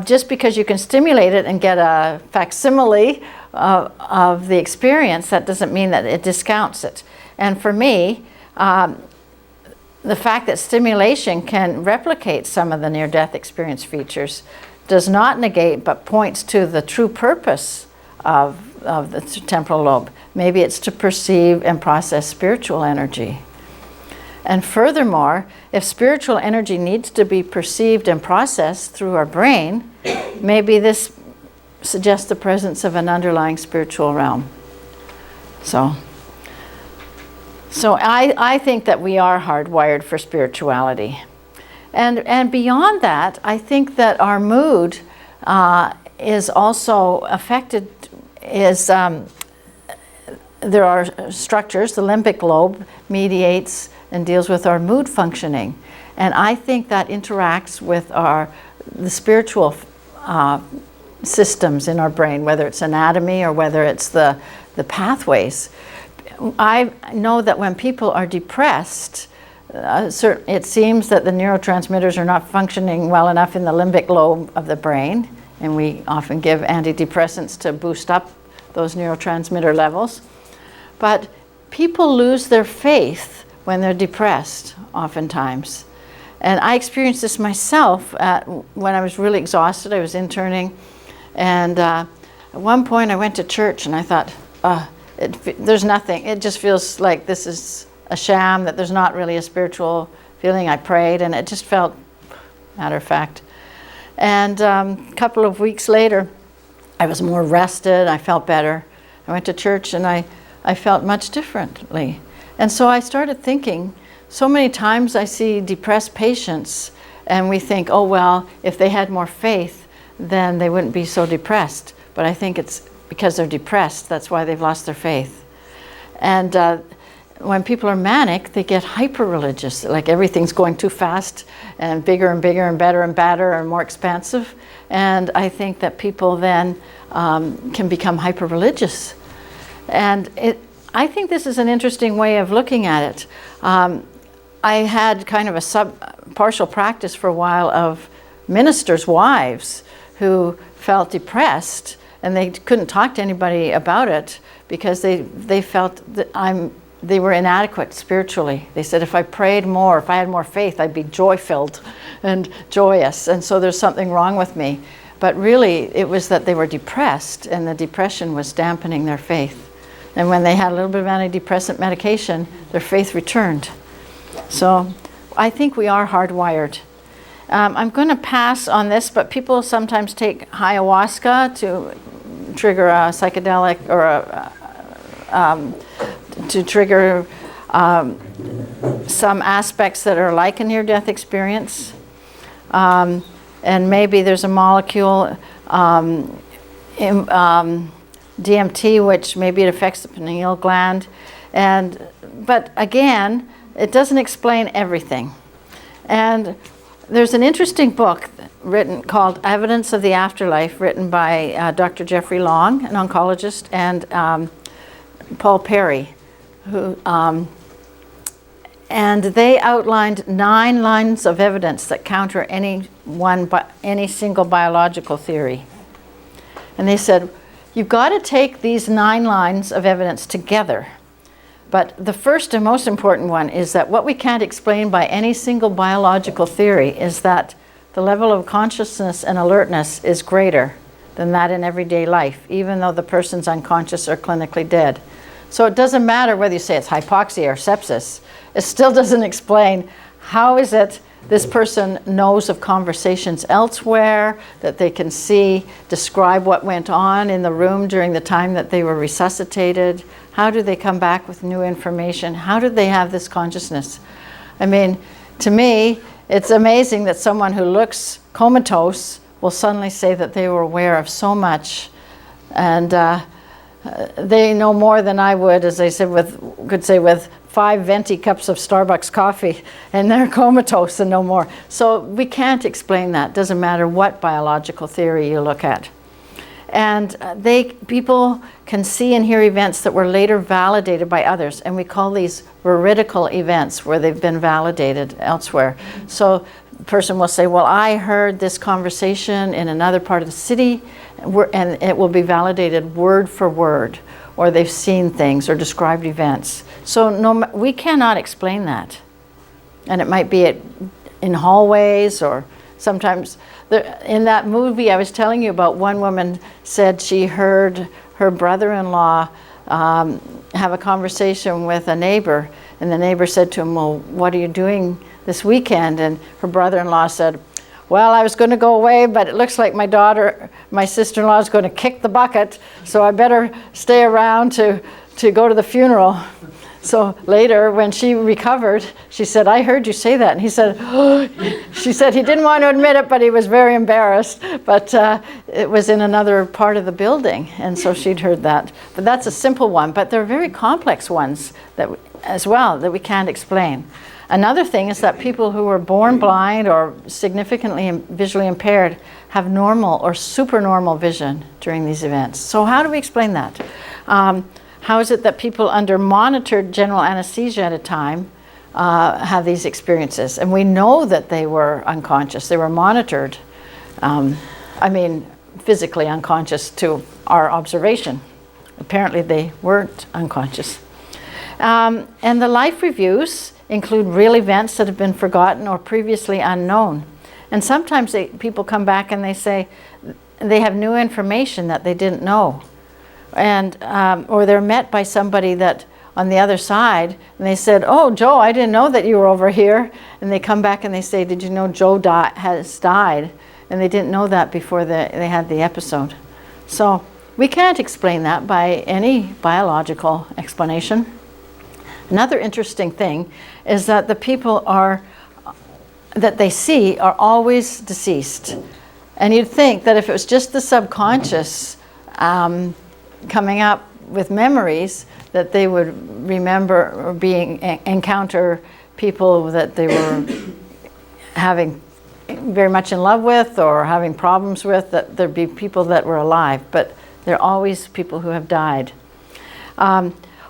just because you can stimulate it and get a facsimile of the experience, that doesn't mean that it discounts it. And for me, the fact that stimulation can replicate some of the near-death experience features does not negate, but points to the true purpose of the temporal lobe. Maybe it's to perceive and process spiritual energy. And furthermore, if spiritual energy needs to be perceived and processed through our brain, maybe this suggests the presence of an underlying spiritual realm. So I think that we are hardwired for spirituality. And beyond that, I think that our mood is also affected, there are structures, the limbic lobe mediates and deals with our mood functioning. And I think that interacts with the spiritual systems in our brain, whether it's anatomy or whether it's the pathways. I know that when people are depressed, it seems that the neurotransmitters are not functioning well enough in the limbic lobe of the brain, and we often give antidepressants to boost up those neurotransmitter levels. But people lose their faith when they're depressed, oftentimes. And I experienced this myself when I was really exhausted. I was interning. And at one point I went to church and I thought, there's nothing. It just feels like this is a sham, that there's not really a spiritual feeling. I prayed and it just felt matter of fact. And a couple of weeks later, I was more rested. I felt better. I went to church and I felt much differently. And so I started thinking, so many times I see depressed patients and we think, oh, well, if they had more faith, then they wouldn't be so depressed. But I think it's because they're depressed. That's why they've lost their faith. And when people are manic, they get hyper-religious, like everything's going too fast and bigger and bigger and better and badder and more expansive. And I think that people then can become hyper-religious. And I think this is an interesting way of looking at it. I had kind of a partial practice for a while of ministers' wives who felt depressed and they couldn't talk to anybody about it because they felt that they were inadequate spiritually. They said, if I prayed more, if I had more faith, I'd be joy-filled and joyous. And so there's something wrong with me. But really, it was that they were depressed, and the depression was dampening their faith. And when they had a little bit of antidepressant medication, their faith returned. So I think we are hardwired. I'm going to pass on this, but people sometimes take ayahuasca to trigger a psychedelic or to trigger some aspects that are like a near-death experience. And maybe there's a molecule, DMT, which maybe it affects the pineal gland. But again, it doesn't explain everything. And there's an interesting book written called Evidence of the Afterlife, written by Dr. Jeffrey Long, an oncologist, and Paul Perry, who, and they outlined 9 lines of evidence that counter any single biological theory. And they said, you've got to take these 9 lines of evidence together. But the first and most important one is that what we can't explain by any single biological theory is that the level of consciousness and alertness is greater than that in everyday life, even though the person's unconscious or clinically dead. So it doesn't matter whether you say it's hypoxia or sepsis. It still doesn't explain how is it this person knows of conversations elsewhere, that they can see, describe what went on in the room during the time that they were resuscitated. How do they come back with new information? How did they have this consciousness? I mean, to me, it's amazing that someone who looks comatose will suddenly say that they were aware of so much. And they know more than I would, as I said, could say with 5 venti cups of Starbucks coffee, and they're comatose and no more. So we can't explain that. Doesn't matter what biological theory you look at. And people can see and hear events that were later validated by others, and we call these veridical events, where they've been validated elsewhere. So the person will say, well, I heard this conversation in another part of the city, and it will be validated word for word, or they've seen things or described events. So we cannot explain that. And it might be in hallways, or sometimes in that movie I was telling you about, one woman said she heard her brother-in-law have a conversation with a neighbor, and the neighbor said to him, well, what are you doing this weekend? And her brother-in-law said, well, I was going to go away, but it looks like my sister-in-law is going to kick the bucket, so I better stay around to go to the funeral. So later, when she recovered, she said, I heard you say that. And he said, oh. She said he didn't want to admit it, but he was very embarrassed. But it was in another part of the building, and so she'd heard that. But that's a simple one. But there are very complex ones as well that we can't explain. Another thing is that people who were born blind or significantly visually impaired have normal or supernormal vision during these events. So how do we explain that? How is it that people under monitored general anesthesia at a time have these experiences? And we know that they were unconscious. They were monitored. I mean, physically unconscious to our observation. apparently they weren't unconscious. And the life reviews include real events that have been forgotten or previously unknown. And sometimes people come back and they say they have new information that they didn't know. And, or they're met by somebody that on the other side, and they said, "Oh, Joe, I didn't know that you were over here." And they come back and they say, "Did you know Joe has died?" And they didn't know that before they had the episode. So we can't explain that by any biological explanation. Another interesting thing is that the people that they see are always deceased. And you'd think that if it was just the subconscious coming up with memories, that they would remember or encounter people that they were having very much in love with or having problems with, that there'd be people that were alive, but they're always people who have died.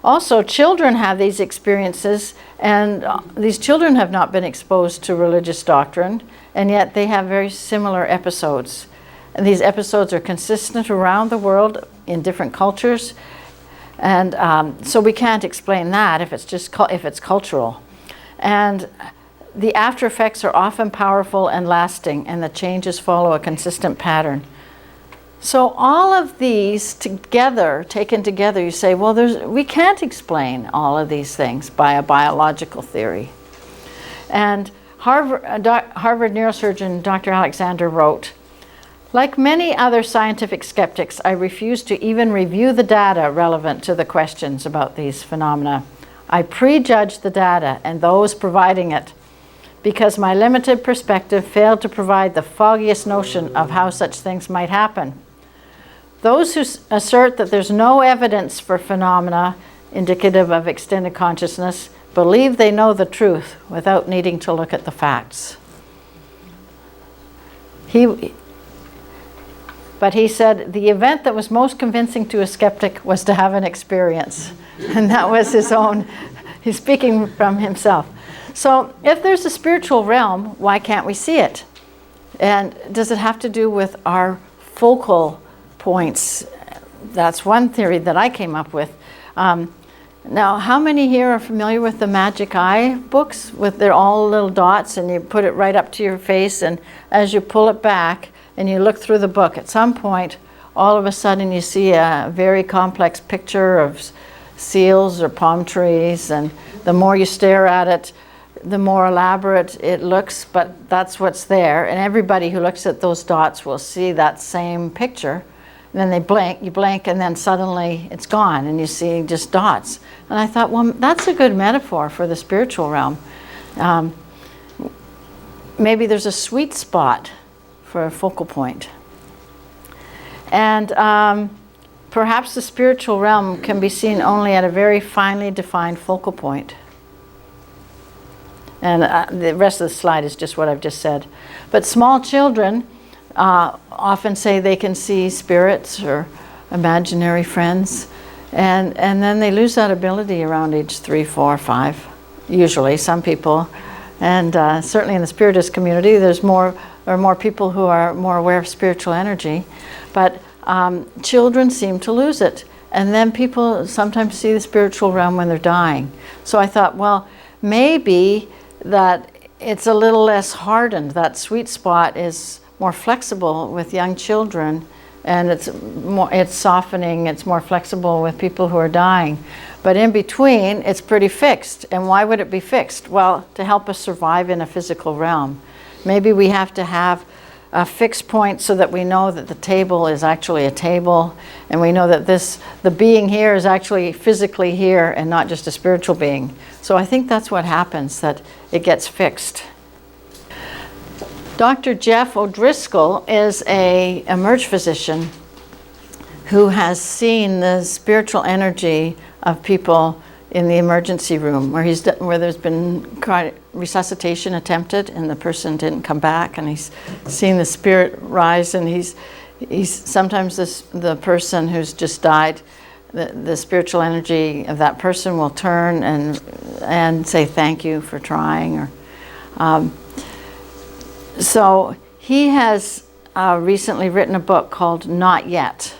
Also, children have these experiences, and these children have not been exposed to religious doctrine, and yet they have very similar episodes. And these episodes are consistent around the world in different cultures, and so we can't explain that if it's cultural. And the after effects are often powerful and lasting, and the changes follow a consistent pattern. So all of these together, taken together, you say, well, we can't explain all of these things by a biological theory. And Harvard neurosurgeon Dr. Alexander wrote, "Like many other scientific skeptics, I refuse to even review the data relevant to the questions about these phenomena. I prejudge the data and those providing it, because my limited perspective failed to provide the foggiest notion of how such things might happen. Those who assert that there's no evidence for phenomena indicative of extended consciousness believe they know the truth without needing to look at the facts." But he said the event that was most convincing to a skeptic was to have an experience. And that was his own, he's speaking from himself. So if there's a spiritual realm, why can't we see it? And does it have to do with our focal points? That's one theory that I came up with. Now, how many here are familiar with the Magic Eye books? With their all little dots, and you put it right up to your face, and as you pull it back and you look through the book, at some point, all of a sudden you see a very complex picture of seals or palm trees, and the more you stare at it, the more elaborate it looks, but that's what's there. And everybody who looks at those dots will see that same picture. And then they blink, you blink, and then suddenly it's gone, and you see just dots. And I thought, well, that's a good metaphor for the spiritual realm. Maybe there's a sweet spot for a focal point. And perhaps the spiritual realm can be seen only at a very finely defined focal point. And the rest of the slide is just what I've just said. But small children often say they can see spirits or imaginary friends. And then they lose that ability around age 3, 4, 5, usually, some people. And certainly in the spiritist community, there are more people who are more aware of spiritual energy. But children seem to lose it. And then people sometimes see the spiritual realm when they're dying. So I thought, well, maybe that it's a little less hardened. That sweet spot is more flexible with young children, and it's softening, it's more flexible with people who are dying. But in between, it's pretty fixed. And why would it be fixed? Well, to help us survive in a physical realm. Maybe we have to have a fixed point so that we know that the table is actually a table, and we know that the being here is actually physically here and not just a spiritual being. So I think that's what happens, that it gets fixed. Dr. Jeff O'Driscoll is an emerge physician who has seen the spiritual energy of people in the emergency room where there's been resuscitation attempted and the person didn't come back, and he's seen the spirit rise, and he's sometimes the person who's just died, the spiritual energy of that person will turn and say thank you for trying. Or so he has recently written a book called Not Yet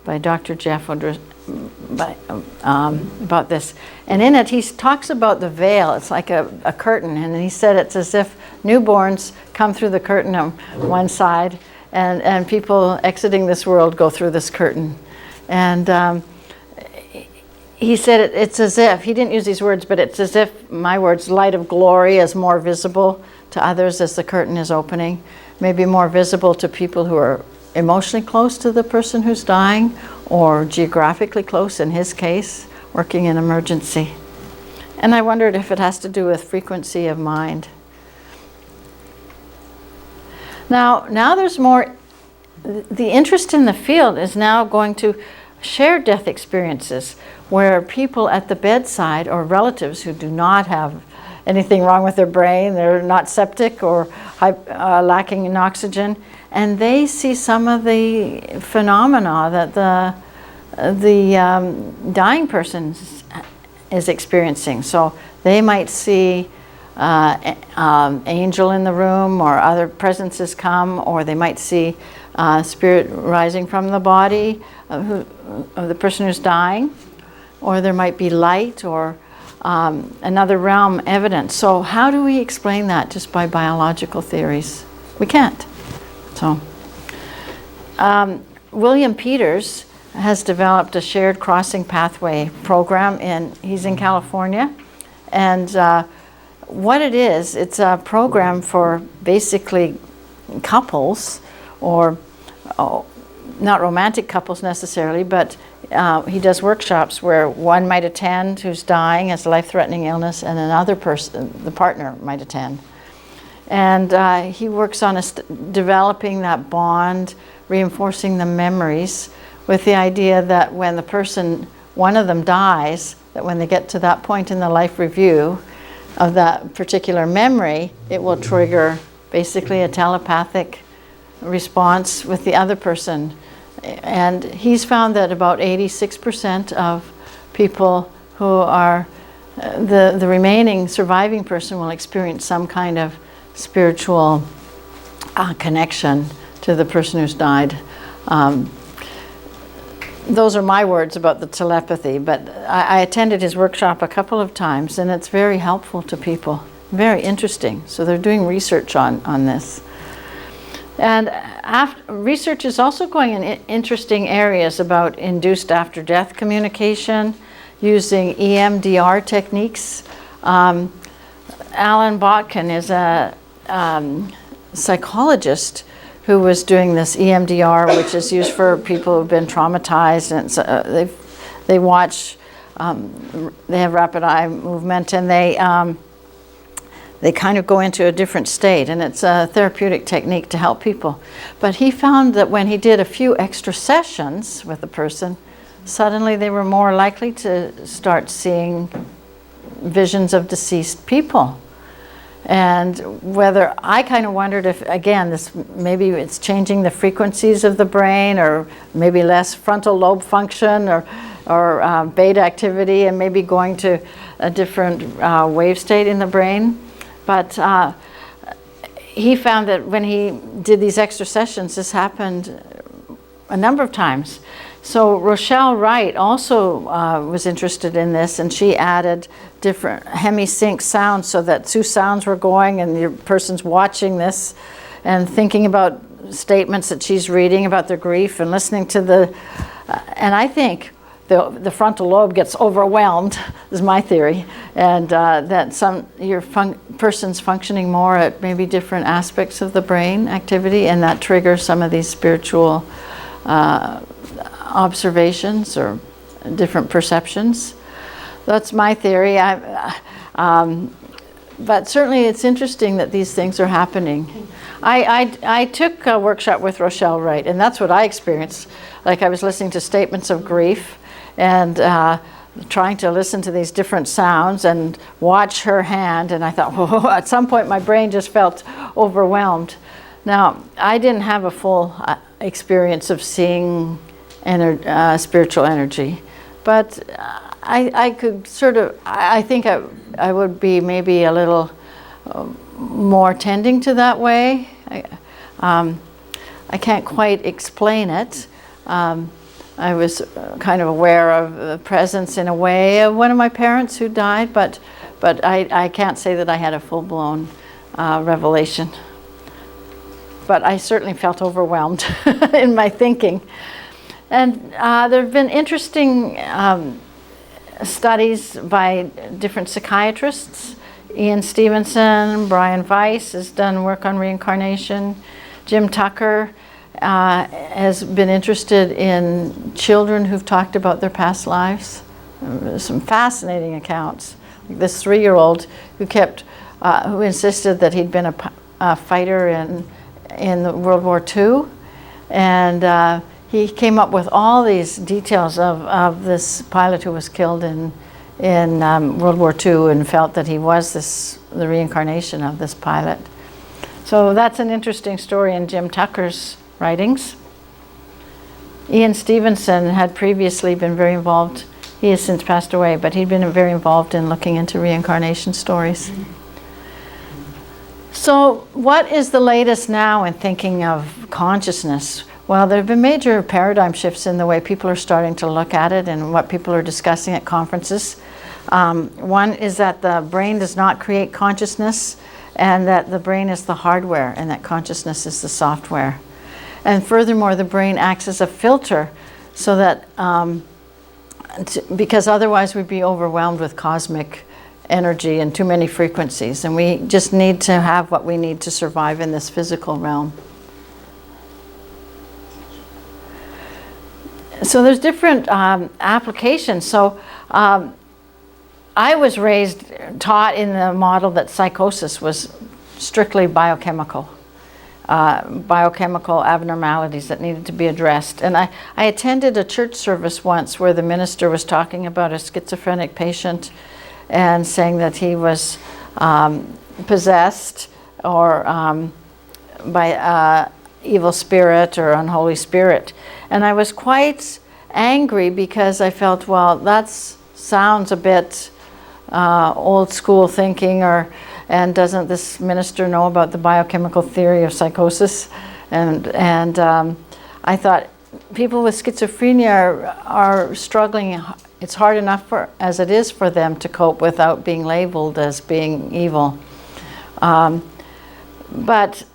by Dr. Jeff about this. And in it, he talks about the veil. It's like a curtain. And he said it's as if newborns come through the curtain on one side, and people exiting this world go through this curtain. And he said it's as if, he didn't use these words, but it's as if, my words, light of glory is more visible to others as the curtain is opening, maybe more visible to people who are emotionally close to the person who's dying, or geographically close in his case, working in emergency. And I wondered if it has to do with frequency of mind. Now there's more, the interest in the field is now going to shared death experiences where people at the bedside or relatives who do not have anything wrong with their brain, they're not septic or lacking in oxygen, and they see some of the phenomena that the dying person is experiencing. So they might see angel in the room, or other presences come, or they might see spirit rising from the body of the person who's dying, or there might be light or another realm evidence. So how do we explain that just by biological theories? We can't. So William Peters has developed a shared crossing pathway program, and he's in California. And what it is, it's a program for basically couples, or not romantic couples necessarily, but he does workshops where one might attend who's dying, has a life-threatening illness, and another person, the partner, might attend. And he works on developing that bond, reinforcing the memories, with the idea that when the person, one of them dies, that when they get to that point in the life review of that particular memory, it will trigger basically a telepathic response with the other person. And he's found that about 86% of people who are, the remaining surviving person will experience some kind of spiritual connection to the person who's died. Those are my words about the telepathy, but I attended his workshop a couple of times, and it's very helpful to people, very interesting. So they're doing research on this. And research is also going in interesting areas about induced after-death communication, using EMDR techniques. Alan Botkin is a psychologist who was doing this EMDR, which is used for people who've been traumatized, and they watch, they have rapid eye movement, and they kind of go into a different state, and it's a therapeutic technique to help people. But he found that when he did a few extra sessions with the person, suddenly they were more likely to start seeing visions of deceased people. And whether, I kind of wondered if, again, this maybe it's changing the frequencies of the brain, or maybe less frontal lobe function, or beta activity, and maybe going to a different wave state in the brain. But he found that when he did these extra sessions, this happened a number of times. So Rochelle Wright also was interested in this, and she added different hemi-sync sounds so that two sounds were going, and the person's watching this and thinking about statements that she's reading about their grief, and listening to the, and I think the frontal lobe gets overwhelmed, is my theory, and that your person's functioning more at maybe different aspects of the brain activity, and that triggers some of these spiritual observations or different perceptions. That's my theory. But certainly it's interesting that these things are happening. I took a workshop with Rochelle Wright, and that's what I experienced. Like, I was listening to statements of grief, and trying to listen to these different sounds and watch her hand, and I thought, whoa, at some point my brain just felt overwhelmed. Now, I didn't have a full experience of seeing spiritual energy, but I could sort of, I think I would be maybe a little more tending to that way. I can't quite explain it. I was kind of aware of the presence in a way of one of my parents who died, but I can't say that I had a full-blown revelation. But I certainly felt overwhelmed in my thinking. And there have been interesting studies by different psychiatrists. Ian Stevenson, Brian Weiss has done work on reincarnation. Jim Tucker has been interested in children who've talked about their past lives. Some fascinating accounts. Like this 3-year-old who insisted that he'd been a fighter in the World War II, and he came up with all these details of this pilot who was killed in World War II, and felt that he was the reincarnation of this pilot. So that's an interesting story in Jim Tucker's writings. Ian Stevenson had previously been very involved. He has since passed away, but he'd been very involved in looking into reincarnation stories. So what is the latest now in thinking of consciousness? Well, there have been major paradigm shifts in the way people are starting to look at it and what people are discussing at conferences. One is that the brain does not create consciousness, and that the brain is the hardware and that consciousness is the software. And furthermore, the brain acts as a filter so that, because otherwise we'd be overwhelmed with cosmic energy and too many frequencies, and we just need to have what we need to survive in this physical realm. So there's different applications. So I was taught in the model that psychosis was strictly biochemical abnormalities that needed to be addressed. And I attended a church service once where the minister was talking about a schizophrenic patient and saying that he was possessed or by evil spirit or unholy spirit. And I was quite angry because I felt, well, that sounds a bit old school thinking, and doesn't this minister know about the biochemical theory of psychosis? And I thought people with schizophrenia are struggling. It's hard enough as it is for them to cope without being labeled as being evil. But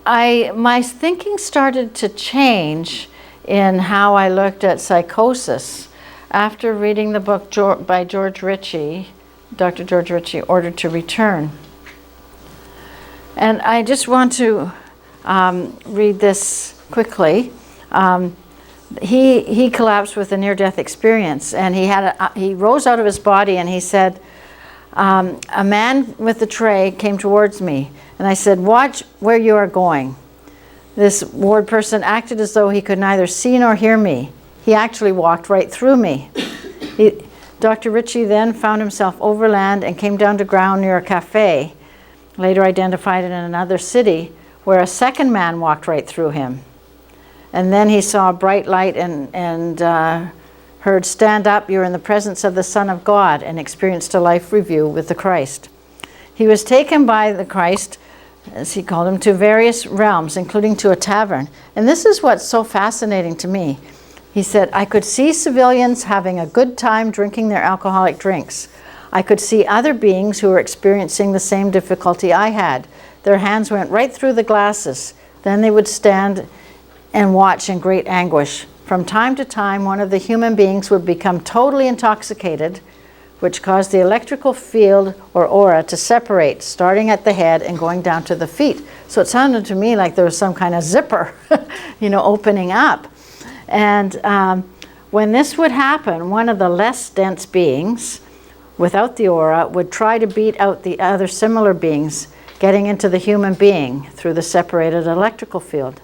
my thinking started to change in how I looked at psychosis after reading the book by George Ritchie, Dr. George Ritchie, Ordered to Return. And I just want to read this quickly. He collapsed with a near-death experience, and he rose out of his body and he said, a man with a tray came towards me, and I said, "Watch where you are going." This ward person acted as though he could neither see nor hear me. He actually walked right through me. Dr. Ritchie then found himself overland and came down to ground near a cafe, later identified in another city, where a second man walked right through him. And then he saw a bright light and heard, "Stand up, you're in the presence of the Son of God," and experienced a life review with the Christ. He was taken by the Christ, as he called him, to various realms, including to a tavern. And this is what's so fascinating to me. He said, "I could see civilians having a good time drinking their alcoholic drinks. I could see other beings who were experiencing the same difficulty I had. Their hands went right through the glasses. Then they would stand and watch in great anguish. From time to time, one of the human beings would become totally intoxicated, which caused the electrical field or aura to separate, starting at the head and going down to the feet." So it sounded to me like there was some kind of zipper, opening up. And when this would happen, one of the less dense beings, without the aura, would try to beat out the other similar beings, getting into the human being through the separated electrical field.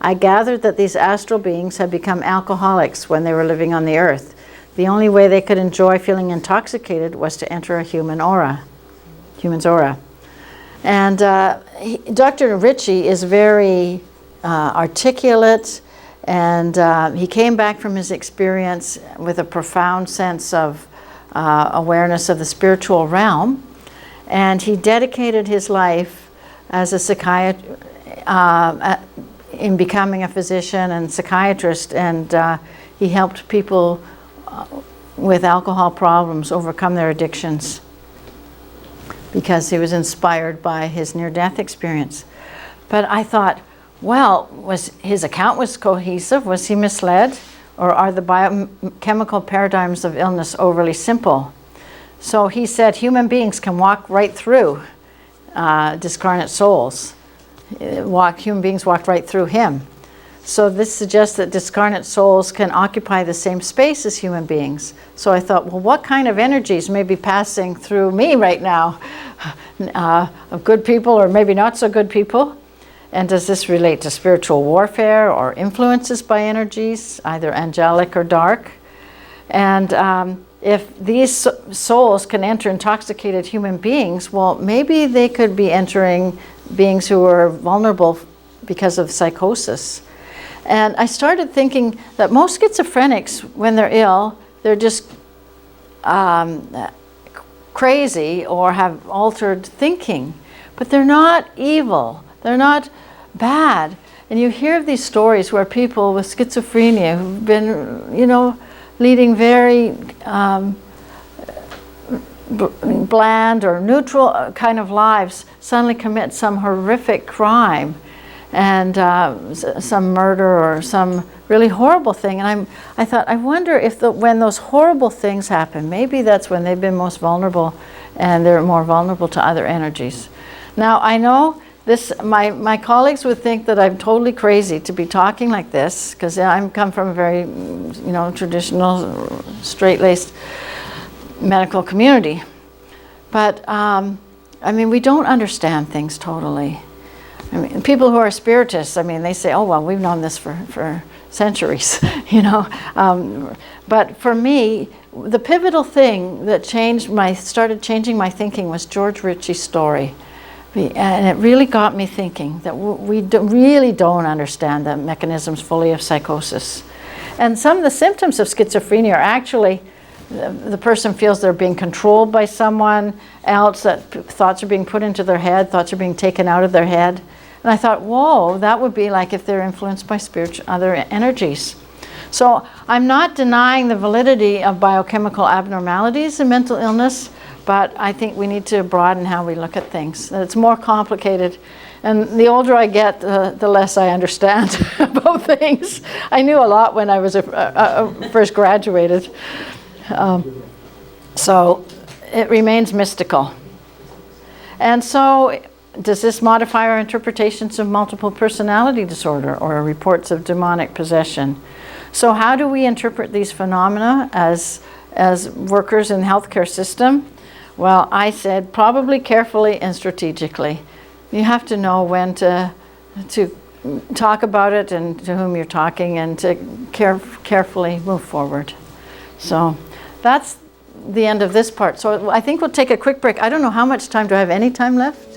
I gathered that these astral beings had become alcoholics when they were living on the earth. The only way they could enjoy feeling intoxicated was to enter a human's aura. And Dr. Ritchie is very articulate, and he came back from his experience with a profound sense of awareness of the spiritual realm, and he dedicated his life as a psychiatrist in becoming a physician and psychiatrist, and he helped people with alcohol problems overcome their addictions because he was inspired by his near-death experience. But I thought, well, was his account was cohesive? Was he misled? Or are the biochemical paradigms of illness overly simple? So he said human beings can walk right through discarnate souls. Human beings walked right through him. So this suggests that discarnate souls can occupy the same space as human beings. So I thought, well, what kind of energies may be passing through me right now? Of good people or maybe not so good people? And does this relate to spiritual warfare or influences by energies, either angelic or dark? And if these souls can enter intoxicated human beings, well, maybe they could be entering beings who are vulnerable because of psychosis. And I started thinking that most schizophrenics, when they're ill, they're just crazy or have altered thinking. But they're not evil. They're not bad. And you hear of these stories where people with schizophrenia who've been, you know, leading very bland or neutral kind of lives suddenly commit some horrific crime and some murder or some really horrible thing. And I thought, I wonder if when those horrible things happen, maybe that's when they've been most vulnerable and they're more vulnerable to other energies. Now, I know this, my colleagues would think that I'm totally crazy to be talking like this, because I come from a very, you know, traditional, straight-laced medical community. But, I mean, we don't understand things totally. I mean, people who are spiritists, I mean, they say, oh, well, we've known this for centuries, you know. But for me, the pivotal thing that started changing my thinking was George Ritchie's story. And it really got me thinking that we really don't understand the mechanisms fully of psychosis. And some of the symptoms of schizophrenia are actually the person feels they're being controlled by someone else, that thoughts are being put into their head, thoughts are being taken out of their head. And I thought, whoa, that would be like if they're influenced by other energies. So I'm not denying the validity of biochemical abnormalities in mental illness, but I think we need to broaden how we look at things. It's more complicated. And the older I get, the less I understand about things. I knew a lot when I was first graduated. So it remains mystical. And so does this modify our interpretations of multiple personality disorder or reports of demonic possession? So how do we interpret these phenomena as workers in the healthcare system? Well, I said probably carefully and strategically. You have to know when to talk about it and to whom you're talking, and to carefully move forward. So that's the end of this part. So I think we'll take a quick break. I don't know how much time. Do I have any time left?